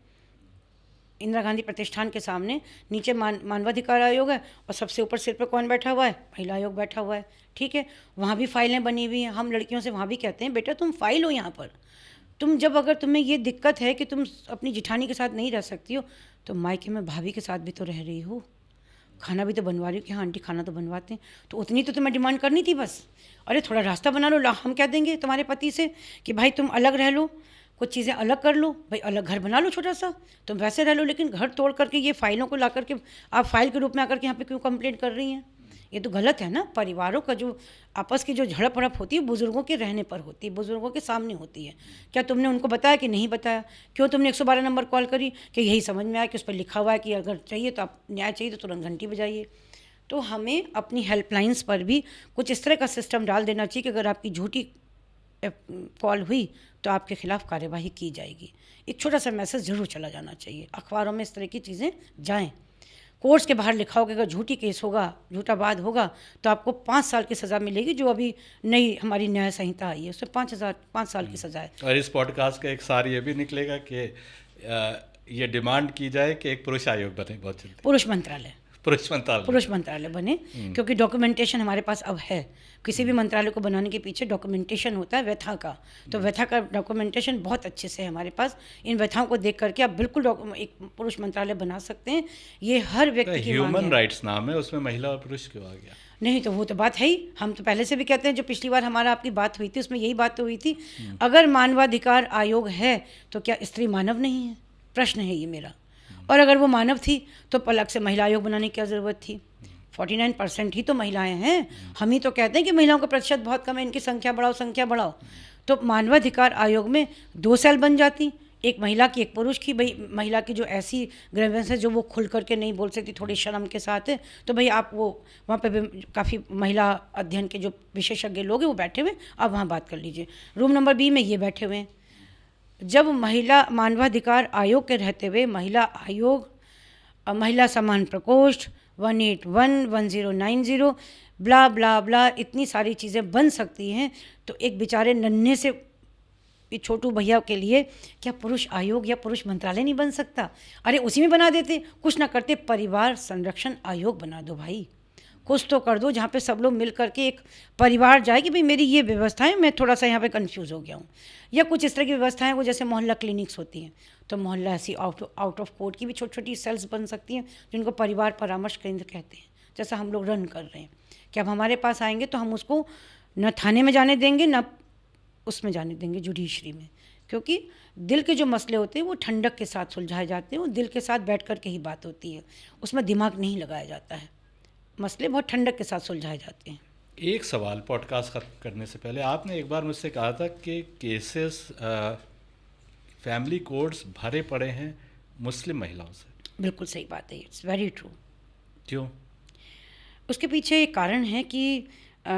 इंदिरा गांधी प्रतिष्ठान के सामने नीचे मानवाधिकार आयोग है और सबसे ऊपर सिर पे कौन बैठा हुआ है, महिला आयोग बैठा हुआ है, ठीक है। वहाँ भी फाइलें बनी हुई हैं। हम लड़कियों से वहाँ भी कहते हैं बेटा तुम फाइल हो यहाँ पर, तुम जब अगर तुम्हें ये दिक्कत है कि तुम अपनी जिठानी के साथ नहीं रह सकती हो तो मायके में भाभी के साथ भी तो रह रही हो, खाना भी तो बनवा रही हो कि हाँ आंटी खाना तो बनवाते हैं, तो उतनी तो तुम्हें डिमांड करनी थी बस। अरे थोड़ा रास्ता बना लो, हम क्या देंगे तुम्हारे पति से कि भाई तुम अलग रह लो, कुछ चीज़ें अलग कर लो, भाई अलग घर बना लो छोटा सा, तुम वैसे रह लो। लेकिन घर तोड़ करके ये फाइलों को ला करके आप फाइल के रूप में आकर के यहाँ पे क्यों कंप्लेंट कर रही हैं, ये तो गलत है ना। परिवारों का जो आपस की जो झड़प हड़प होती है बुज़ुर्गों के रहने पर होती है, बुज़ुर्गों के सामने होती है। क्या तुमने उनको बताया कि नहीं बताया? क्यों तुमने 112 नंबर कॉल करी कि यही समझ में आया कि उस पर लिखा हुआ है कि अगर चाहिए तो आप न्याय चाहिए तो तुरंत घंटी बजाइए। तो हमें अपनी हेल्पलाइंस पर भी कुछ इस तरह का सिस्टम डाल देना चाहिए कि अगर आपकी झूठी कॉल हुई तो आपके खिलाफ कार्यवाही की जाएगी। एक छोटा सा मैसेज ज़रूर चला जाना चाहिए, अखबारों में इस तरह की चीज़ें जाएं। कोर्ट्स के बाहर लिखा होगा कि अगर झूठी केस होगा, झूठा वाद होगा तो आपको 5 साल की सज़ा मिलेगी, जो अभी नई हमारी न्याय संहिता आई है उसमें 5 साल की सज़ा है। और इस पॉडकास्ट का एक सार ये भी निकलेगा कि ये डिमांड की जाए कि एक पुरुष आयोग बने, बहुत जल्दी पुरुष मंत्रालय बने, क्योंकि डॉक्यूमेंटेशन हमारे पास अब है। किसी भी मंत्रालय को बनाने के पीछे डॉक्यूमेंटेशन होता है व्यथा का, तो व्यथा का डॉक्यूमेंटेशन बहुत अच्छे से है हमारे पास। इन व्यथाओं को देख करके आप बिल्कुल एक पुरुष मंत्रालय बना सकते हैं। ये हर व्यक्ति की मांग है। ह्यूमन राइट्स नाम है, उसमें महिला और पुरुष क्यों आ गया? नहीं तो वो तो बात है ही, हम तो पहले से भी कहते हैं, जो पिछली बार हमारा आपकी बात हुई थी उसमें यही बात तो हुई थी। अगर मानवाधिकार आयोग है तो क्या स्त्री मानव नहीं है, प्रश्न है ये मेरा। और अगर वो मानव थी तो अलग से महिला आयोग बनाने की क्या ज़रूरत थी? 49% ही तो महिलाएं हैं। हम ही तो कहते हैं कि महिलाओं का प्रतिशत बहुत कम है, इनकी संख्या बढ़ाओ। तो मानवाधिकार आयोग में 2 सेल बन जाती, एक महिला की, एक पुरुष की। भाई महिला की जो ऐसी ग्रीवेंस है जो वो खुल करके नहीं बोल सकती, थोड़ी शर्म के साथ है, तो भाई आप वो वहाँ पे भी काफ़ी महिला अध्ययन के जो विशेषज्ञ लोग हैं वो बैठे हुए हैं, आप वहाँ बात कर लीजिए। रूम नंबर बी में ये बैठे हुए हैं। जब महिला मानवाधिकार आयोग के रहते हुए महिला आयोग, महिला सम्मान प्रकोष्ठ 1811090 ब्ला ब्ला ब्ला इतनी सारी चीज़ें बन सकती हैं, तो एक बेचारे नन्हे से ये छोटू भैया के लिए क्या पुरुष आयोग या पुरुष मंत्रालय नहीं बन सकता? अरे उसी में बना देते, कुछ ना करते परिवार संरक्षण आयोग बना दो भाई, कुछ तो कर दो जहाँ पे सब लोग मिल करके एक परिवार जाए कि भाई मेरी ये व्यवस्थाएं, मैं थोड़ा सा यहाँ पे कंफ्यूज हो गया हूँ, या कुछ इस तरह की व्यवस्थाएं वो जैसे मोहल्ला क्लिनिक्स होती हैं, तो मोहल्ला ऐसी आउट ऑफ कोर्ट की भी छोटी छोटी सेल्स बन सकती हैं जिनको परिवार परामर्श केंद्र कहते हैं, जैसा हम लोग रन कर रहे हैं कि अब हमारे पास आएंगे तो हम उसको न थाने में जाने देंगे न उसमें जाने देंगे जुडिशरी में, क्योंकि दिल के जो मसले होते हैं वो ठंडक के साथ सुलझाए जाते हैं, वो दिल के साथ बैठ कर के ही बात होती है, उसमें दिमाग नहीं लगाया जाता है, मसले बहुत ठंडक के साथ सुलझाए जाते हैं। एक सवाल पॉडकास्ट खत्म करने से पहले, आपने एक बार मुझसे कहा था कि केसेस फैमिली कोर्ट्स भरे पड़े हैं मुस्लिम महिलाओं से। बिल्कुल सही बात है, इट्स वेरी ट्रू। क्यों? उसके पीछे एक कारण है कि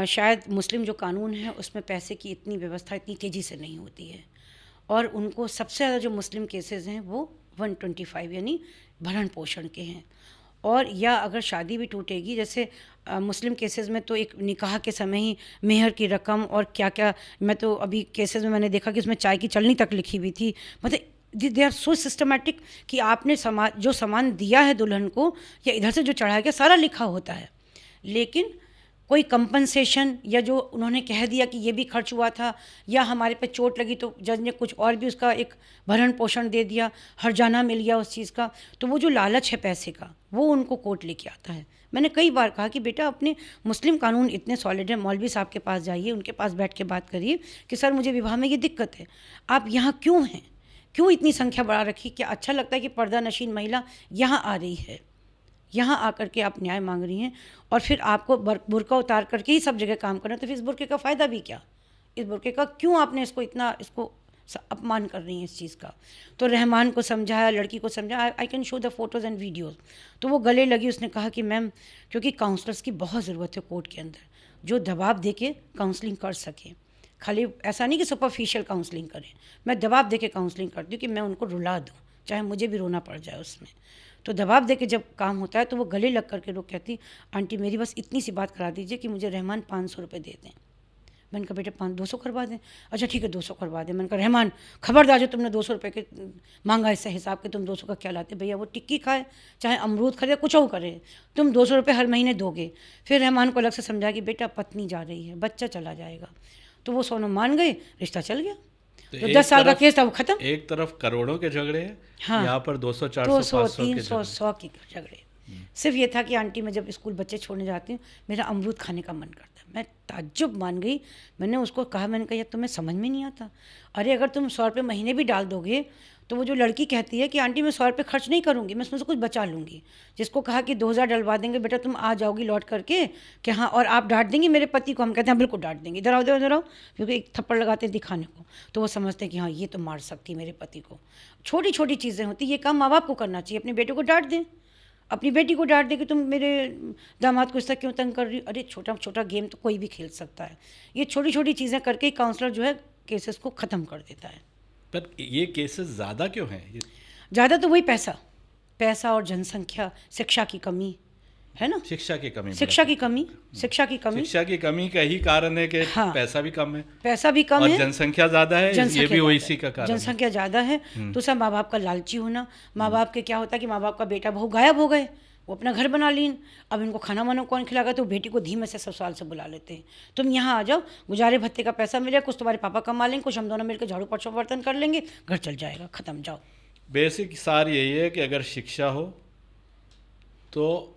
शायद मुस्लिम जो कानून है उसमें पैसे की इतनी व्यवस्था इतनी तेज़ी से नहीं होती है, और उनको सबसे ज़्यादा जो मुस्लिम केसेस हैं वो 125 यानी भरण पोषण के हैं, और या अगर शादी भी टूटेगी, जैसे मुस्लिम केसेस में तो एक निकाह के समय ही मेहर की रकम और क्या क्या, मैं तो अभी केसेस में मैंने देखा कि उसमें चाय की चलनी तक लिखी हुई थी, मतलब दे आर सो सिस्टमेटिक कि आपने जो सामान दिया है दुल्हन को या इधर से जो चढ़ाया गया सारा लिखा होता है, लेकिन कोई कंपनसेशन या जो उन्होंने कह दिया कि ये भी खर्च हुआ था या हमारे पे चोट लगी तो जज ने कुछ और भी उसका एक भरण पोषण दे दिया, हर्जाना मिल गया उस चीज़ का, तो वो जो लालच है पैसे का वो उनको कोर्ट लेके आता है। मैंने कई बार कहा कि बेटा अपने मुस्लिम कानून इतने सॉलिड हैं, मौलवी साहब के पास जाइए, उनके पास बैठ के बात करिए कि सर मुझे विवाह में ये दिक्कत है, आप यहाँ क्यों हैं, क्यों इतनी संख्या बढ़ा रखी, क्या अच्छा लगता है कि पर्दा नशीन महिला यहाँ आ रही है, यहाँ आकर के आप न्याय मांग रही हैं, और फिर आपको बुर्का उतार करके ही सब जगह काम करना, तो फिर इस बुर्के का फ़ायदा भी क्या, इस बुर्के का क्यों आपने इसको अपमान कर रही हैं इस चीज़ का। तो रहमान को समझाया, लड़की को समझाया, I can show the photos and videos, तो वो गले लगी, उसने कहा कि मैम क्योंकि काउंसलर्स की बहुत ज़रूरत है कोर्ट के अंदर, जो दबाव दे के काउंसलिंग कर सके, खाली ऐसा नहीं कि सुपरफिशियल काउंसलिंग करें, मैं दबाव दे के काउंसलिंग करती हूँ कि मैं उनको रुला दूँ, चाहे मुझे भी रोना पड़ जाए उसमें। तो दबाव दे के जब काम होता है तो वो गले लग करके लोग कहती, आंटी मेरी बस इतनी सी बात करा दीजिए कि मुझे रहमान 500 रुपये दे दें। मैंने कहा बेटे 200 करवा दें, अच्छा ठीक है 200 करवा दें। मैंने कहा रहमान खबरदार, जो तुमने 200 रुपये के मांगा इससे हिसाब के, तुम 200 का क्या लाते भैया, वो टिक्की खाए चाहे अमरूद खरीदे कुछ और करे, तुम 200 रुपये हर महीने दोगे। फिर रहमान को अलग से समझा कि बेटा पत्नी जा रही है, बच्चा चला जाएगा, तो वो सोनू मान गए, रिश्ता चल गया, तो 10 साल का केस था वो खत्म। एक तरफ करोड़ों के झगड़े हैं, हाँ, यहाँ पर 200 400 200 500 के 300 100 के झगड़े। सिर्फ ये था कि आंटी मैं जब स्कूल बच्चे छोड़ने जाती हूँ मेरा अमरूद खाने का मन करता है। मैं ताज्जुब मान गई, मैंने उसको कहा, मैंने कहा यार तुम्हें समझ में नहीं आता, अरे अगर तुम 100 रुपये महीने भी डाल दोगे तो वो जो लड़की कहती है कि आंटी मैं 100 रुपये खर्च नहीं करूँगी, मैं उसमें से कुछ बचा लूँगी, जिसको कहा कि 2000 डलवा देंगे बेटा तुम आ जाओगी लौट करके कि हाँ, और आप डांट देंगी मेरे पति को, हम कहते हैं हाँ बिल्कुल डांट देंगे, इधर आओ इधर आओ, क्योंकि एक थप्पड़ लगाते हैं दिखाने को, तो वो समझते हैं कि हाँ ये तो मार सकती है मेरे पति को। छोटी छोटी चीज़ें होती, ये काम माँ बाप को करना चाहिए, अपने बेटे को डांट दें, अपनी बेटी को डांट दे कि तुम मेरे दामाद को इस तरह क्यों तंग कर रही हो। अरे छोटा छोटा गेम तो कोई भी खेल सकता है, ये छोटी छोटी चीज़ें करके ही काउंसलर जो है केसेस को ख़त्म कर देता है। पर ये केसेस ज़्यादा क्यों हैं? ज़्यादा तो वही पैसा और जनसंख्या, शिक्षा की कमी है ना, शिक्षा की कमी शिक्षा की कमी का ही कारण है कि हाँ, पैसा भी कम है, और जनसंख्या ज़्यादा है, ये भी इसी का कारण है। जनसंख्या ज़्यादा है तो सब माँ बाप का लालची होना, माँ बाप के क्या होता है कि माँ बाप का बेटा बहू गायब हो गए, वो अपना घर बना लीन, अब इनको खाना वाना कौन खिलाएगा, तो बेटी को धीमे से ससुराल से बुला लेते हैं, तुम यहाँ आ जाओ, गुजारे भत्ते का पैसा मिलेगा, कुछ तुम्हारे पापा कमा लेंगे, कुछ हम दोनों मिलकर झाड़ू पोछा बर्तन कर लेंगे, घर चल जाएगा, ख़त्म, जाओ। बेसिक सार यही है कि अगर शिक्षा हो तो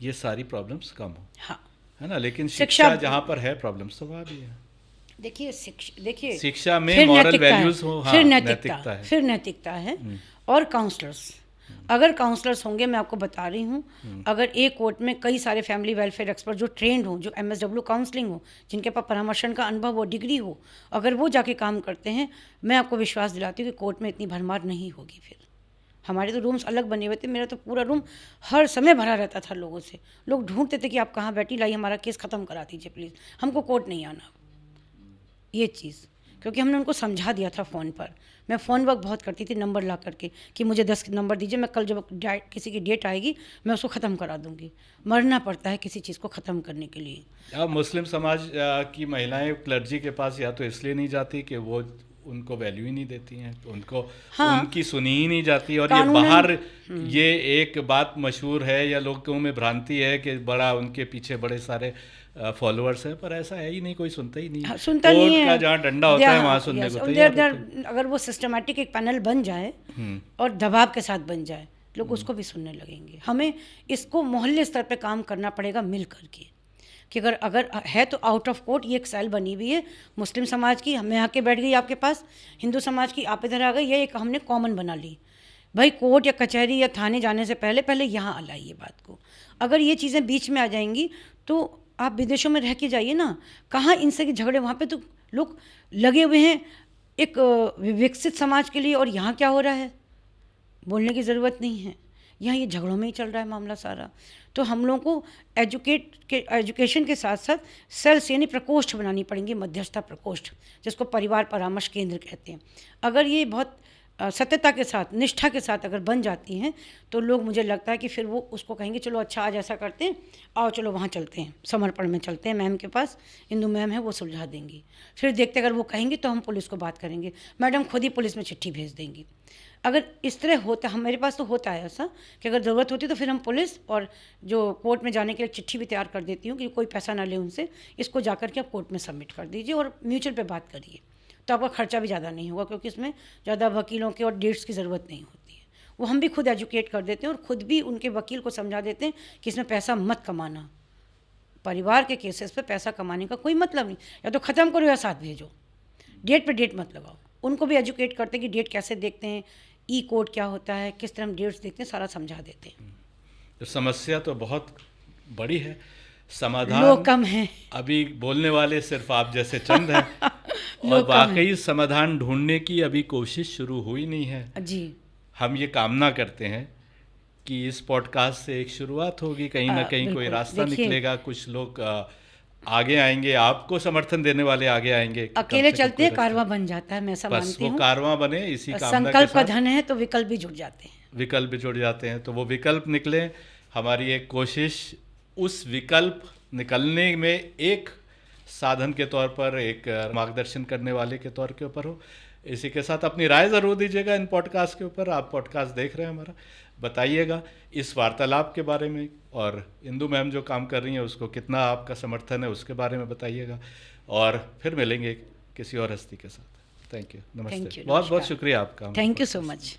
ये सारी प्रॉब्लम्स कम हो, हाँ है ना, लेकिन शिक्षा जहाँ पर है प्रॉब्लम्स तो वहाँ भी है। देखिए शिक्षा में मॉरल वैल्यूज हो, हाँ, फिर नैतिकता है, और काउंसलर्स अगर काउंसलर्स होंगे, मैं आपको बता रही हूँ, अगर एक कोर्ट में कई सारे फैमिली वेलफेयर एक्सपर्ट जो ट्रेंड हो, जो MSW काउंसलिंग हो, जिनके पास परामर्शन का अनुभव हो, डिग्री हो, अगर वो जाके काम करते हैं, मैं आपको विश्वास दिलाती हूँ कि कोर्ट में इतनी भरमार नहीं होगी। फिर हमारे तो रूम्स अलग बने हुए थे, मेरा तो पूरा रूम हर समय भरा रहता था लोगों से। लोग ढूंढते थे कि आप कहाँ बैठी, लाइए हमारा केस ख़त्म करा दीजिए प्लीज़, हमको कोर्ट नहीं आना। ये चीज़ क्योंकि हमने उनको समझा दिया था फ़ोन पर। मैं फ़ोन वर्क बहुत करती थी नंबर ला करके कि मुझे 10 नंबर दीजिए, मैं कल जब किसी की डेट आएगी मैं उसको ख़त्म करा दूँगी। मरना पड़ता है किसी चीज़ को ख़त्म करने के लिए। अब मुस्लिम समाज की महिलाएं क्लर्जी के पास या तो इसलिए नहीं जाती कि वो उनको वैल्यू ही नहीं देती हैं, तो उनको हाँ, उनकी सुनी ही नहीं जाती। और ये कानूनन बाहर ये एक बात मशहूर है या लोगों में भ्रांति है कि बड़ा उनके पीछे बड़े सारे फॉलोअर्स हैं, पर ऐसा है ही नहीं, कोई सुनता ही नहीं। हाँ, सुनता नहीं कोर्ट है। का जहाँ डंडा होता है वहाँ सुनने को तैयार होते हैं। अगर वो सिस्टमेटिक एक पैनल बन जाए और दबाव के साथ बन जाए, लोग उसको भी सुनने लगेंगे। हमें इसको मोहल्ले स्तर पे काम करना पड़ेगा मिल करके कि अगर है तो आउट ऑफ कोर्ट ये एक सेल बनी हुई है मुस्लिम समाज की, मैं आके बैठ गई आपके पास, हिंदू समाज की आप इधर आ गई, ये एक हमने कॉमन बना ली। भाई कोर्ट या कचहरी या थाने जाने से पहले पहले यहाँ लाइए बात को। अगर ये चीज़ें बीच में आ जाएंगी तो आप विदेशों में रह के जाइए ना, कहाँ इनसे के झगड़े, वहाँ पे तो लोग लगे हुए हैं एक विकसित समाज के लिए, और यहाँ क्या हो रहा है बोलने की ज़रूरत नहीं है, यहाँ ये झगड़ों में ही चल रहा है मामला सारा। तो हम लोगों को एजुकेशन के साथ साथ सेल्स यानी प्रकोष्ठ बनानी पड़ेंगी, मध्यस्थता प्रकोष्ठ, जिसको परिवार परामर्श केंद्र कहते हैं। अगर ये बहुत सत्यता के साथ, निष्ठा के साथ अगर बन जाती हैं तो लोग, मुझे लगता है कि फिर वो उसको कहेंगे चलो अच्छा आज ऐसा करते हैं, आओ चलो वहाँ चलते हैं, समर्पण में चलते हैं, मैम के पास इंदू मैम है वो सुलझा देंगी। फिर देखते अगर वो कहेंगी तो हम पुलिस को बात करेंगे, मैडम खुद ही पुलिस में चिट्ठी भेज देंगी। अगर इस तरह होता, हमारे पास तो होता है ऐसा कि अगर ज़रूरत होती तो फिर हम पुलिस और जो कोर्ट में जाने के लिए चिट्ठी भी तैयार कर देती हूँ कि कोई पैसा ना ले उनसे, इसको जाकर के आप कोर्ट में सबमिट कर दीजिए और म्यूचुअल पे बात करिए, तो आपका खर्चा भी ज़्यादा नहीं होगा, क्योंकि इसमें ज़्यादा वकीलों के और डेट्स की ज़रूरत नहीं होती है। वो हम भी खुद एजुकेट कर देते हैं और खुद भी उनके वकील को समझा देते हैं कि इसमें पैसा मत कमाना, परिवार के केसेस पे पैसा कमाने का कोई मतलब नहीं, या तो ख़त्म करो या साथ भेजो, डेट पे डेट मत लगाओ। उनको भी एजुकेट करते हैं कि डेट कैसे देखते हैं, ई कोड क्या होता है, किस तरह हम डेट्स देखते हैं, सारा समझा देते हैं। तो समस्या तो बहुत बड़ी है, लोग समाधान कम हैं। अभी बोलने वाले सिर्फ आप जैसे चंद हैं और वाकई समाधान ढूंढने की अभी कोशिश शुरू हुई नहीं है जी। हम ये कामना करते हैं कि इस पॉडकास्ट से एक शुरुआत होगी, कहीं ना कहीं कोई बिल्कुल। रास्ता देखिए, निकलेगा, कुछ लोग आगे आएंगे, आपको समर्थन देने वाले आगे आएंगे, कम अकेले से कम चलते कोई हैं कारवां बन जाता है, मैं ऐसा बस मानती वो हूँ। कारवां बने, इसी कामना के संकल्प का साथ धन है तो विकल्प भी जुड़ जाते हैं। विकल्प भी जुड़ जाते हैं, तो वो विकल्प निकले। हमारी एक कोशिश उस विकल्प निकलने में एक साधन के तौर पर, एक मार्गदर्शन करने वाले के तौर के ऊपर हो। इसी के साथ अपनी राय ज़रूर दीजिएगा इन पॉडकास्ट के ऊपर। आप पॉडकास्ट देख रहे हैं हमारा, बताइएगा इस वार्तालाप के बारे में, और इंदू मैम जो काम कर रही हैं उसको कितना आपका समर्थन है उसके बारे में बताइएगा। और फिर मिलेंगे किसी और हस्ती के साथ। थैंक यू, नमस्ते। थैंक यू, बहुत बहुत नमस्कार। शुक्रिया आपका। Thank you so much.